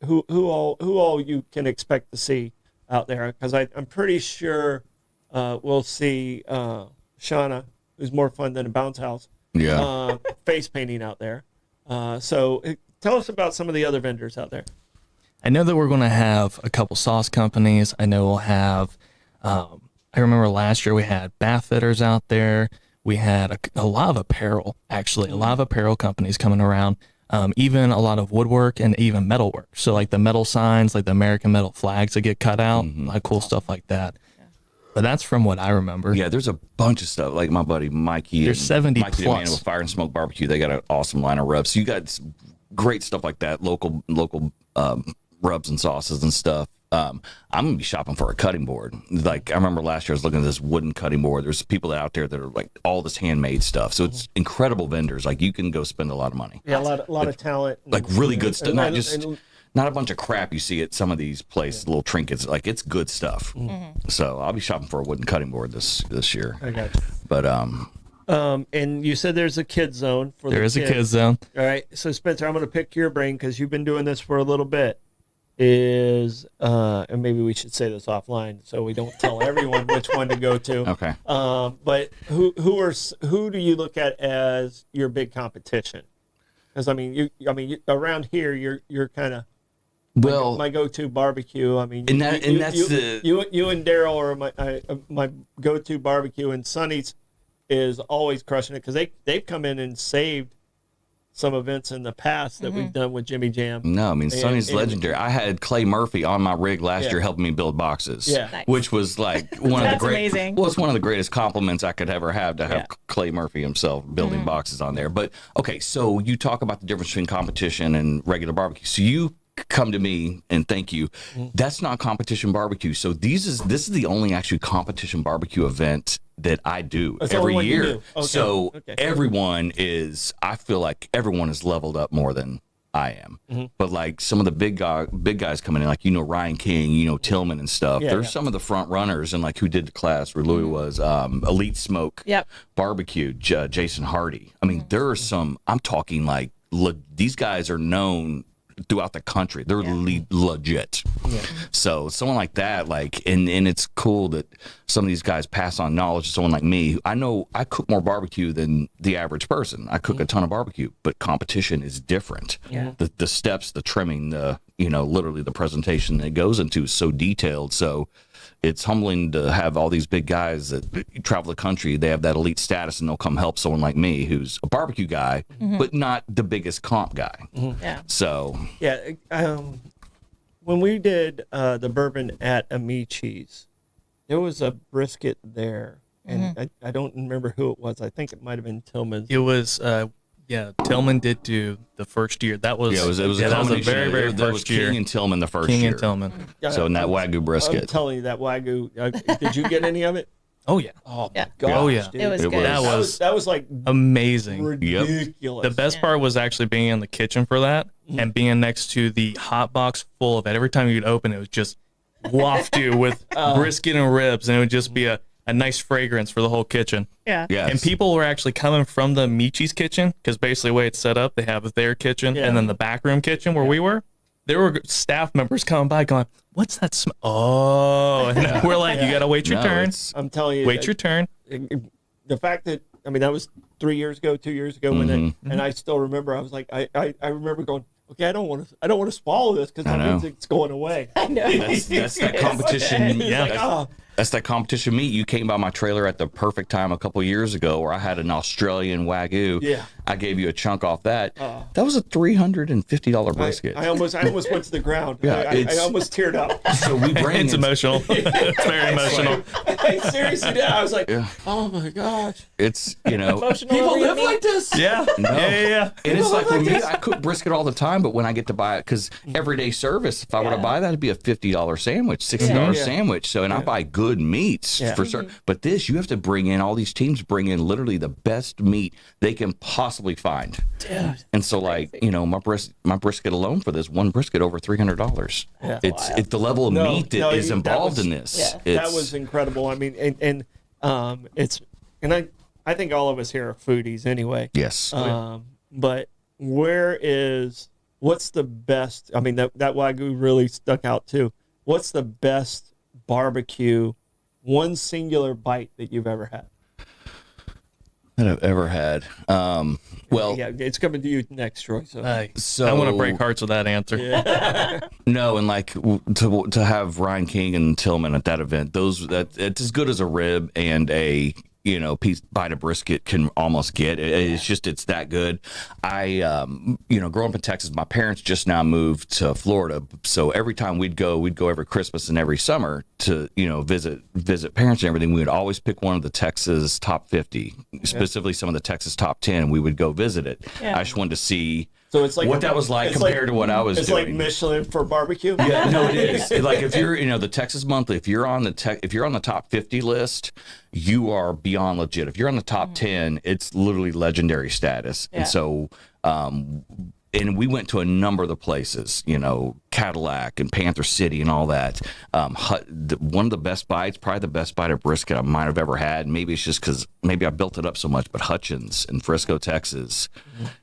who all you can expect to see out there, because I'm pretty sure we'll see Shauna, who's more fun than a bounce house, Yeah. face painting out there. So tell us about some of the other vendors out there. I know that we're going to have a couple sauce companies. I know we'll have, I remember last year we had bath fitters out there. We had a lot of apparel, actually, a lot of apparel companies coming around, even a lot of woodwork and even metalwork. So like the metal signs, like the American metal flags that get cut out, like cool stuff like that. But that's from what I remember. Yeah, there's a bunch of stuff. Like my buddy Mikey. There's 70 Mikey plus. DeMann with Fire and Smoke Barbecue. They got an awesome line of rubs. So you got great stuff like that. Local rubs and sauces and stuff. I'm gonna be shopping for a cutting board. Like I remember last year, I was looking at this wooden cutting board. There's people out there that are like all this handmade stuff. So it's incredible vendors. Like you can go spend a lot of money. Yeah, a lot of talent. Like really good stuff. Not just. and- Not a bunch of crap you see at some of these places, little trinkets. Like it's good stuff. So I'll be shopping for a wooden cutting board this year. I got you. But And you said there's a kids zone for There the is a kids. kids zone. All right. So Spencer, I'm going to pick your brain because you've been doing this for a little bit. And maybe we should say this offline so we don't tell everyone which one to go to. okay. But who do you look at as your big competition? Because you around here you're kind of Well, my go-to barbecue. I mean, And that's you and Daryl are my go-to barbecue, and Sonny's is always crushing it because they've come in and saved some events in the past that we've done with Jimmy Jam. no, I mean, Sonny's and- legendary. I had Clay Murphy on my rig last year helping me build boxes. Yeah. Nice. Which was like one of That's the great. amazing. Well, it's one of the greatest compliments I could ever have to have Yeah. Clay Murphy himself building boxes on there. But okay, so you talk about the difference between competition and regular barbecue. So you come to me and thank you. That's not competition barbecue. So this is the only actually competition barbecue event that I do That's the only every one you year. do. Okay. So Okay. I feel like everyone is leveled up more than I am. But like some of the big guys coming in, like Ryan King, Tillman and stuff. Yeah, There's yeah. some of the front runners and like who did the class where Louis was Elite Smoke Yep. Barbecue, Jason Hardy. I mean, there are some. I'm talking like these guys are known throughout the country. They're legit. So someone like that, and it's cool that some of these guys pass on knowledge to someone like me. I know I cook more barbecue than the average person. I cook a ton of barbecue, but competition is different. Yeah. The steps, the trimming, the literally the presentation that goes into is so detailed. So it's humbling to have all these big guys that travel the country. They have that elite status, and they'll come help someone like me, who's a barbecue guy, but not the biggest comp guy. Yeah. So Yeah. When we did the bourbon at Amici's, there was a brisket there, and I don't remember who it was. I think it might have been Tillman's. It was, Tillman did do the first year. That was, it was a that was a combination. very, very That was first year. King and Tillman the first King year. and Tillman. So in that Wagyu I'm brisket. telling you, that Wagyu. Did you get any of it? Oh yeah, Oh Yeah. my gosh, Oh, yeah. dude. It was It good. was- That was like amazing. ridiculous. The best part was actually being in the kitchen for that and being next to the hot box full of it. Every time you'd open it, would just waft you with brisket and ribs, and it would just be a nice fragrance for the whole kitchen. Yeah. Yes. And people were actually coming from the Michi's kitchen, because basically the way it's set up, they have their kitchen Yeah. and then the back room kitchen where we were. There were staff members coming by going, "What's that smell?" Oh, and we're like, "You gotta wait your No, turn. it's- I'm telling you. Wait your turn." The fact that that was 3 years ago, 2 years ago, and I still remember. I was like, I remember going, okay, I don't want to swallow this because that know. means it's going away. I know. That's that competition. It's like, oh, That's that competition meat. You came by my trailer at the perfect time a couple years ago where I had an Australian Wagyu. Yeah. I gave you a chunk off that. That was a $350 brisket. I almost went to the ground. Yeah, I it's- almost teared up. So we bring It's emotional. It's very emotional. I seriously did. I was like, Yeah. oh my gosh. It's, Emotional People over your live meat. like this. Yeah. No. Yeah. And it's like for me, I cook brisket all the time, but when I get to buy it, because everyday service, if I were to buy that, it'd be a $50 sandwich, $60 Yeah. sandwich. So, and I buy good meats Yeah. for certain. But this, you have to bring in, all these teams bring in literally the best meat they can possibly find. Dude. And so, like, my brisket alone for this one brisket over $300. Yeah. It's the level of meat that is involved in this. Yeah. That It's- was incredible. I mean, I think all of us here are foodies anyway. yes. But what's the best? I mean, that Wagyu really stuck out too. What's the best barbecue, one singular bite that you've ever had? that I've ever had. Well, Yeah, it's coming to you next, Troy. So, so I want to break hearts with that answer. No, and like to have Ryan King and Tillman at that event, it's as good as a rib and a bite of brisket can almost get. It's that good. I growing up in Texas, my parents just now moved to Florida, so every time we'd go every Christmas and every summer to visit parents and everything. We would always pick one of the Texas top 50, specifically some of the Texas top 10, and we would go visit it. Yeah. I just wanted to see. So it's like what that was like it's compared to what I was It's doing. like Michelin for barbecue. Yeah, no, it is. Like if you're, the Texas Monthly, if you're on the top 50 list, you are beyond legit. If you're on the top 10, it's literally legendary status. Yeah. And so, and we went to a number of the places, Cadillac and Panther City and all that. One of the best bites, probably the best bite of brisket I might have ever had. Maybe it's just because maybe I built it up so much, but Hutchins in Frisco, Texas,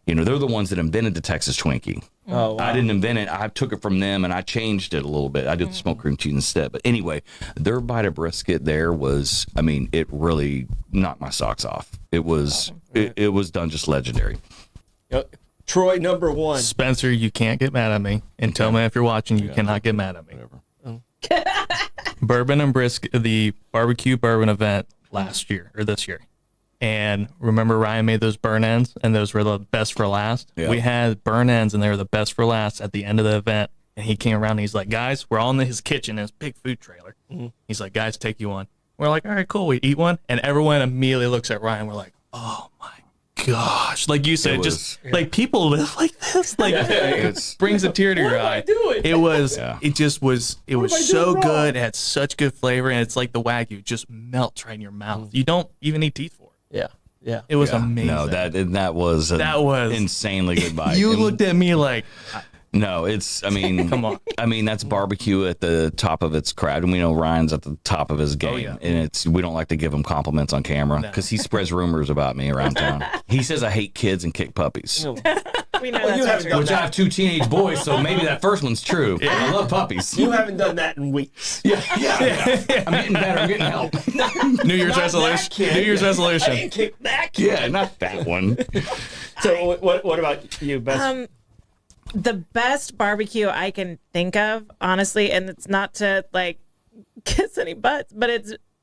they're the ones that invented the Texas Twinkie. Oh, wow. I didn't invent it. I took it from them and I changed it a little bit. I did the smoked cream cheese instead. But anyway, their bite of brisket there was, it really knocked my socks off. It was, it was done just legendary. Troy, number one. Spencer, you can't get mad at me. And tell me if you're watching, you cannot get mad at me. Bourbon and brisket, the barbecue bourbon event last year or this year. And remember Ryan made those burn ends and those were the best for last? Yeah. We had burn ends and they were the best for last at the end of the event. And he came around and he's like, guys, we're all in his kitchen, his big food trailer. He's like, guys, take you one. We're like, all right, cool. We eat one. And everyone immediately looks at Ryan. We're like, oh my gosh. Like you said, like people live like this. Like It's brings a tear to your eye. It was, Yeah. it just was, it was am I so doing wrong? good. It had such good flavor. And it's like the Wagyu just melts right in your mouth. You don't even need teeth for it. Yeah. Yeah. It was yeah. amazing. No, that was That was- insanely good bite. You And- looked at me like, No, it's, come on. that's barbecue at the top of its craft. And we know Ryan's at the top of his game. yeah. And we don't like to give him compliments on camera because he spreads rumors about me around town. He says I hate kids and kick puppies. We know Well, you that's haven't not done true. Which I have 2 teenage boys, so maybe that first one's true. I love puppies. You haven't done that in weeks. Yeah. I'm getting better. I'm getting help. New Year's Not resolution. that kid. New Year's I resolution. didn't kick that kid. Yeah, not that one. So what about you, Beth? the best barbecue I can think of, honestly, and it's not to like kiss any butts, but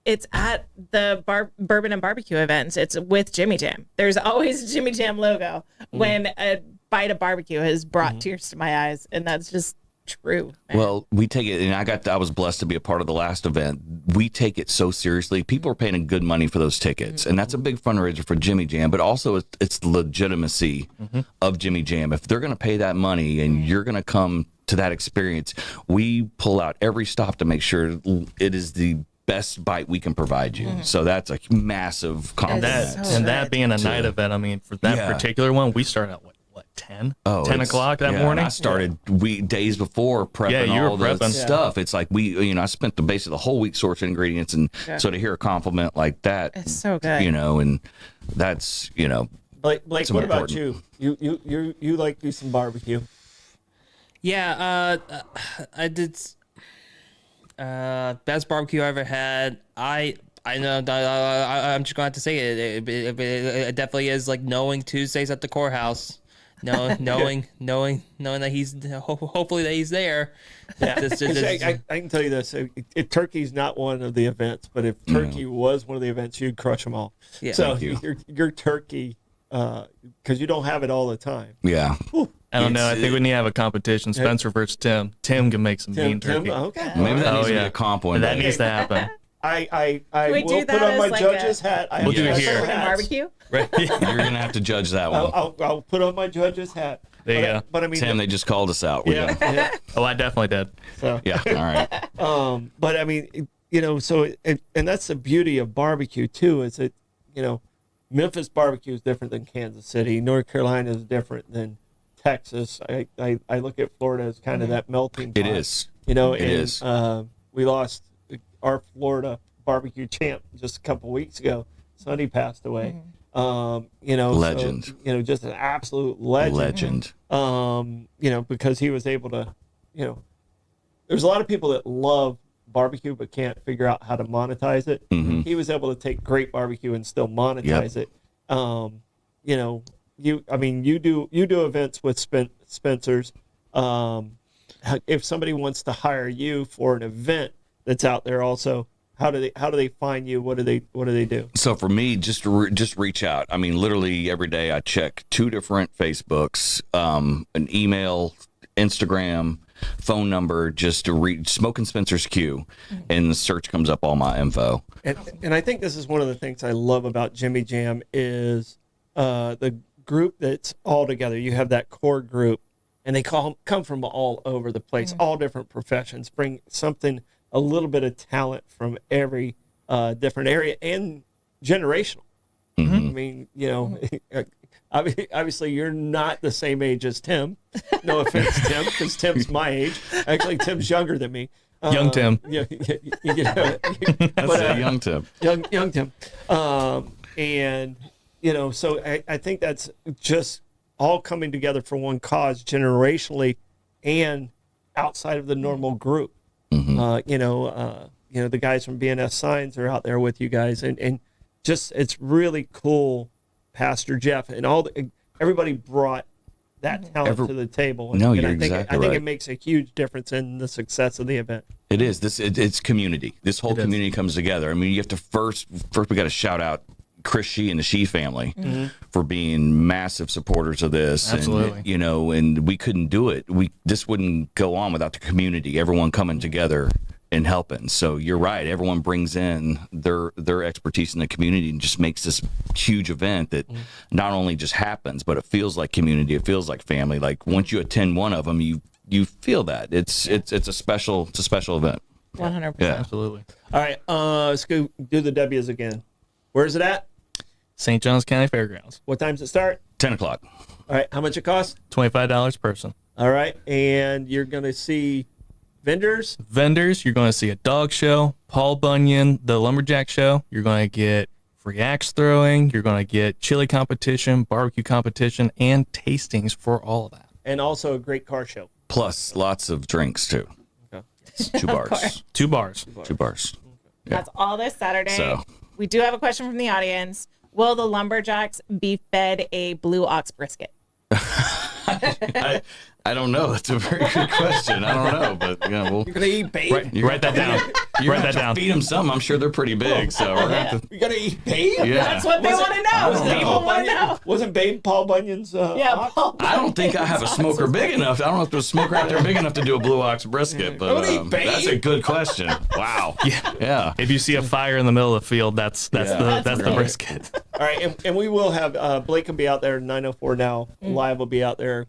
it's at the bourbon and barbecue events. It's with Jimmy Jam. There's always a Jimmy Jam logo when a bite of barbecue has brought tears to my eyes, and that's just true. Man. Well, we take it, and I was blessed to be a part of the last event. We take it so seriously. People are paying good money for those tickets, and that's a big fundraiser for Jimmy Jam. But also, it's the legitimacy of Jimmy Jam. If they're going to pay that money, and you're going to come to that experience, we pull out every stop to make sure it is the best bite we can provide you. So that's a massive compliment. So that good. being a night event, I mean, for that particular one, we started at what 10? 10 o'clock that morning? I started days before prepping you were all the prepping. stuff. It's like I spent the base of the whole week sourcing ingredients, and so to hear a compliment like that, It's so good. and that's Blake, It's what about important. you? You like to do some barbecue? Yeah, I did. Best barbecue I ever had. I know. I'm just going to have to say it. It definitely is like knowing Tuesdays at the courthouse. Knowing that he's hopefully that he's there. Yeah. I can tell you this: if Turkey's not one of the events, but if Turkey was one of the events, you'd crush them all. Yeah. So Thank your Turkey, because you don't have it all the time. yeah. I don't know. I think we need to have a competition. Spencer versus Tim. Tim can make some mean turkey. Okay. Maybe that needs to be yeah. a comp one. That day. needs to happen. I Can we will do put that on as my like judge's hat. I We'll have do it special here. Bourbon and hats. barbecue. You're gonna have to judge that one. I'll put on my judge's hat. There you go. But I mean, Tim, they just called us out. We're yeah, done. yeah. Oh, I definitely did. So, Yeah. All right. but I mean, and that's the beauty of barbecue too. Is that Memphis barbecue is different than Kansas City. North Carolina is different than Texas. I look at Florida as kind of that melting pot. It is. It It is. We lost our Florida barbecue champ just a couple weeks ago. Sonny passed away. Legend. So, just an absolute legend. Because he was able to, there's a lot of people that love barbecue but can't figure out how to monetize it. Mhm. He was able to take great barbecue and still monetize it. You do events with Spencer's. If somebody wants to hire you for an event that's out there also, how do they find you? What do they do? So for me, just reach out. I mean, literally every day I check 2 different Facebooks, an email, Instagram, phone number, just to read Smokin Spencer's Q, and the search comes up all my info. And I think this is one of the things I love about Jimmy Jam is the group that's all together. You have that core group, and they come from all over the place, all different professions, bring something, a little bit of talent from every different area and generational. I mean, obviously you're not the same age as Tim. No offense, Tim, because Tim's my age. Actually, Tim's younger than me. Young Tim. Yeah, That's young Tim. young Tim. So I think that's just all coming together for one cause generationally and outside of the normal group. The guys from BNS Signs are out there with you guys, and just it's really cool. Pastor Jeff and everybody brought that talent to the table. No, and you're I think exactly it right. makes a huge difference in the success of the event. It is. It's community. This whole community comes together. I mean, you have to first we got to shout out Chris Shee and the Shee family for being massive supporters of this. Absolutely. And, and we couldn't do it. This wouldn't go on without the community, everyone coming together and helping. So you're right. Everyone brings in their expertise in the community and just makes this huge event that not only just happens, but it feels like community. It feels like family. Like once you attend one of them, you feel that it's a special event. 100%. Yeah. Absolutely. All right, let's go do the W's again. Where's it at? St. Johns County Fairgrounds. What time does it start? 10 o'clock. All right, how much it cost? $25 person. All right, and you're going to see vendors. Vendors, you're going to see a dog show, Paul Bunyan, the lumberjack show. You're going to get free axe throwing. You're going to get chili competition, barbecue competition, and tastings for all of that. And also a great car show. Plus lots of drinks too. Okay. 2 bars. 2 bars. 2 bars. That's all this Saturday. So. We do have a question from the audience. Will the lumberjacks be fed a blue ox brisket? I don't know. That's a very good question. I don't know, but yeah, we'll You're gonna eat babe. Write that down. Write that down. feed them some. I'm sure they're pretty big, so we're gonna have to. You gotta eat babe. Yeah. That's what they want to know. People want to know. Wasn't Babe Paul Bunyan's? Yeah, ox? Paul. I don't think I have a smoker big enough. I don't know if there's a smoker out there big enough to do a blue ox brisket, but Don't eat babe. that's a good question. Wow. Yeah. If you see a fire in the middle of the field, that's the great. brisket. All right, and we will have Blake will be out there. 904 now. Live will be out there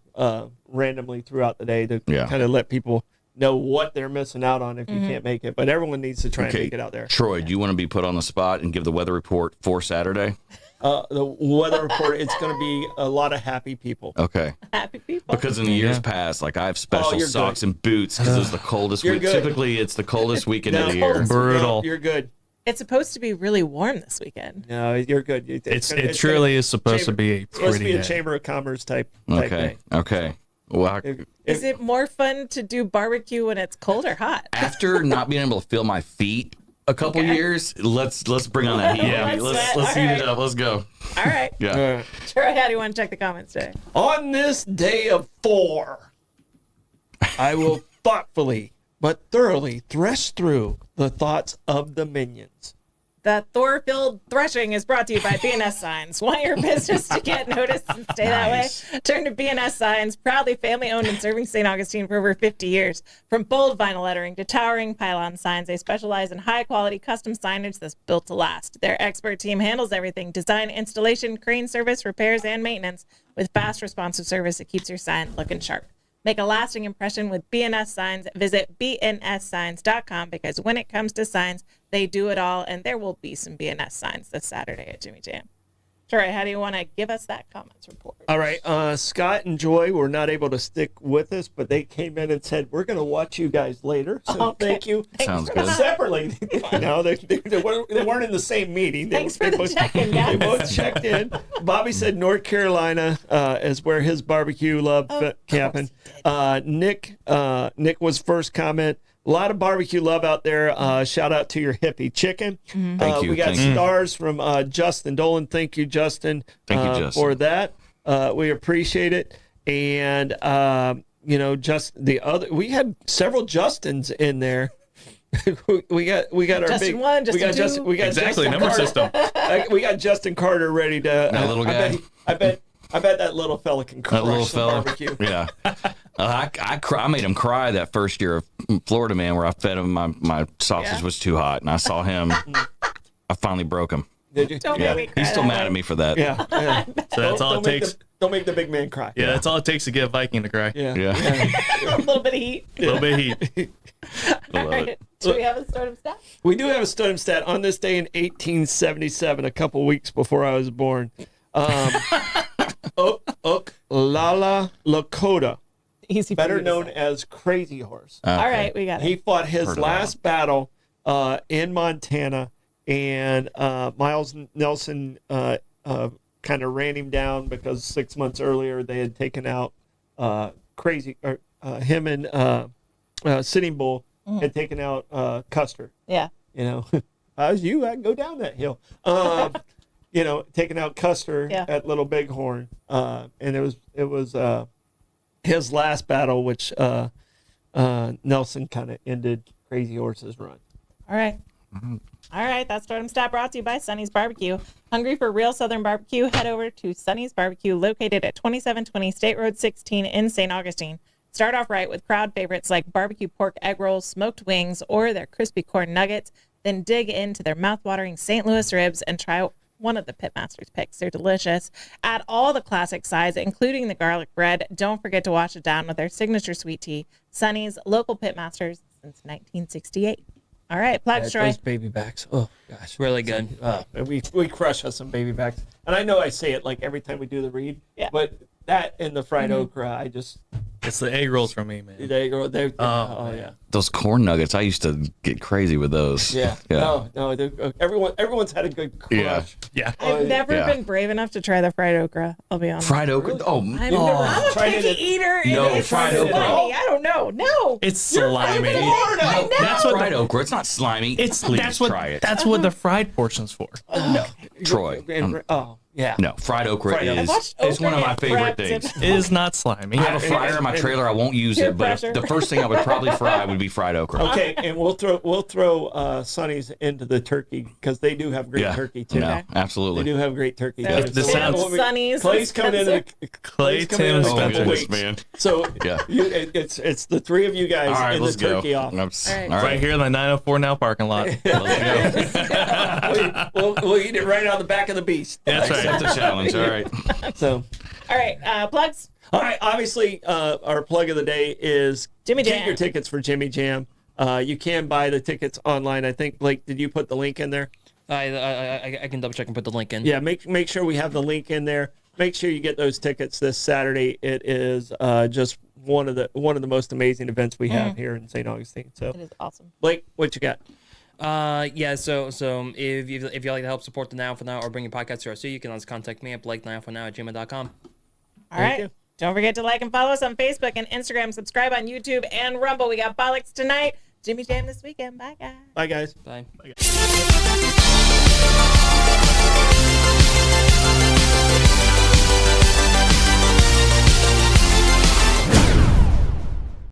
randomly throughout the day to kind of let people know what they're missing out on if you can't make it. But everyone needs to try and make it out there. Troy, do you want to be put on the spot and give the weather report for Saturday? The weather report, it's going to be a lot of happy people. Okay. Happy people. Because in the years past, like I have special you're socks good. and boots because it's the coldest You're week. good. Typically, it's the coldest weekend of the No. year. Brutal. No, you're good. It's supposed to be really warm this weekend. No, you're good. It truly is supposed to be a It's supposed to pretty be a day. Chamber of Commerce type Okay. day. Okay. Well, Is it more fun to do barbecue when it's cold or hot? after not being able to feel my feet a couple years, let's bring on that heat. Yeah. Let's All heat it right. up. Let's go. All right. Yeah. Troy, how do you want to check the comments today? On this day of 4, I will thoughtfully but thoroughly thresh through the thoughts of the minions. The Thorfield Threshing is brought to you by BNS Signs. Want your business to get noticed and stay that way? Turn to BNS Signs, proudly family-owned and serving St. Augustine for over 50 years. From bold vinyl lettering to towering pylon signs, they specialize in high-quality custom signage that's built to last. Their expert team handles everything: design, installation, crane service, repairs, and maintenance. With fast, responsive service that keeps your sign looking sharp. Make a lasting impression with BNS Signs. Visit bnssigns.com because when it comes to signs, they do it all, and there will be some BNS signs this Saturday at Jimmy Jam. Troy, how do you want to give us that comments report? All right, Scott and Joy were not able to stick with us, but they came in and said, we're going to watch you guys later. So thank you. Sounds good. Separately. No, they weren't in the same meeting. Thanks for the check-in, They guys. both checked in. Bobby said North Carolina is where his barbecue love camping. Nick was first comment. A lot of barbecue love out there. Shout out to your hippie chicken. Thank you. We got Thank you. stars from Justin Dolan. Thank you, Justin. Thank you, Justin. For that. We appreciate it. And just we had several Justins in there. we got our Justin big one, we got Justin two. we got Exactly, Justin number Carter. system. We got Justin Carter ready to. That little guy? I bet that little fella can crush That little some fella. barbecue. Yeah. I made him cry that first year of Florida Man where I fed him my sausage was too hot and I saw him. I finally broke him. Did you? Don't Yeah. make me cry He's still that mad way. at me for that. Yeah. Yeah. So that's all it takes. Don't make the big man cry. Yeah, that's all it takes to get a Viking to cry. Yeah. Yeah. A little bit of heat. A little bit of heat. I All love right. it. Do we have a start of stuff? We do have a Stodem stat on this day in 1877, a couple weeks before I was born. Oklala Lakota, Easy. for better you to known say. as Crazy Horse. All right, we got it. He fought his Heard of last battle in Montana, and Miles Nelson kind of ran him down because 6 months earlier they had taken out him and Sitting Bull had taken out Custer. Yeah. You know, if I was you, I'd go down that hill. Taking out Custer at Little Bighorn, and it was his last battle, which Nelson kind of ended Crazy Horse's run. All right. All right, that's Stardom Stat brought to you by Sonny's Barbecue. Hungry for real Southern barbecue? Head over to Sonny's Barbecue, located at 2720 State Road 16 in St. Augustine. Start off right with crowd favorites like barbecue pork egg rolls, smoked wings, or their crispy corn nuggets. Then dig into their mouth-watering St. Louis ribs and try one of the Pitmaster's picks. They're delicious. Add all the classic sides, including the garlic bread. Don't forget to wash it down with their signature sweet tea. Sonny's, local Pitmasters since 1968. All right, Plaque Troy. Those baby backs. Oh gosh, Really good. And we crush us some baby backs. And I know I say it like every time we do the read. Yeah. But that and the fried okra, I just It's the egg rolls for me, man. they go. man. Yeah. Those corn nuggets, I used to get crazy with those. Yeah. Yeah. No. Everyone's had a good crush. Yeah. I've never Yeah. been brave enough to try the fried okra. I'll be honest. Fried okra. Oh, I'm a Tried it picky eater. and No, it's fried slimy. okra. I don't know. No. It's slimy. I know. That's what fried okra. It's not slimy. It's Please that's what try it. that's what the fried portion's for. Troy. And, Yeah. No, fried okra Fried okra. is watched is one of okra my get favorite prepped things. and- It is not slimy. I have a fryer in my trailer. I won't use Peer it, but pressure. the first thing I would probably fry would be fried okra. Okay, and we'll throw Sonny's into the turkey because they do have great Yeah, turkey too. no, They absolutely. do have great turkey. So too. This So sounds- we'll be- Sonny's Clay's coming in. Spencer. Clay's coming in Tim, a couple Spencer. weeks. man. So Yeah. it's the three of you guys All right, in the let's go. turkey off. All All right. Right here in the 904 now parking lot. Let's go. We'll eat it right out the back of the beast. That's right. Accept the challenge. All right. So, All right, plugs. all right. Obviously, our plug of the day is Jimmy get Jam. your tickets for Jimmy Jam. You can buy the tickets online. I think, Blake, did you put the link in there? I can double check and put the link in. Yeah, make sure we have the link in there. Make sure you get those tickets this Saturday. It is just one of the most amazing events we have here in St. Augustine. So, It is awesome. Blake, what you got? Yeah, so if you'd like to help support the Now for Now or bring your podcast to our studio, you can always contact me at blake9fornow@gmail.com. All Thank right. you. Don't forget to like and follow us on Facebook and Instagram. Subscribe on YouTube and Rumble. We got Bollocks tonight. Jimmy Jam this weekend. Bye, guys. Bye, guys. Bye.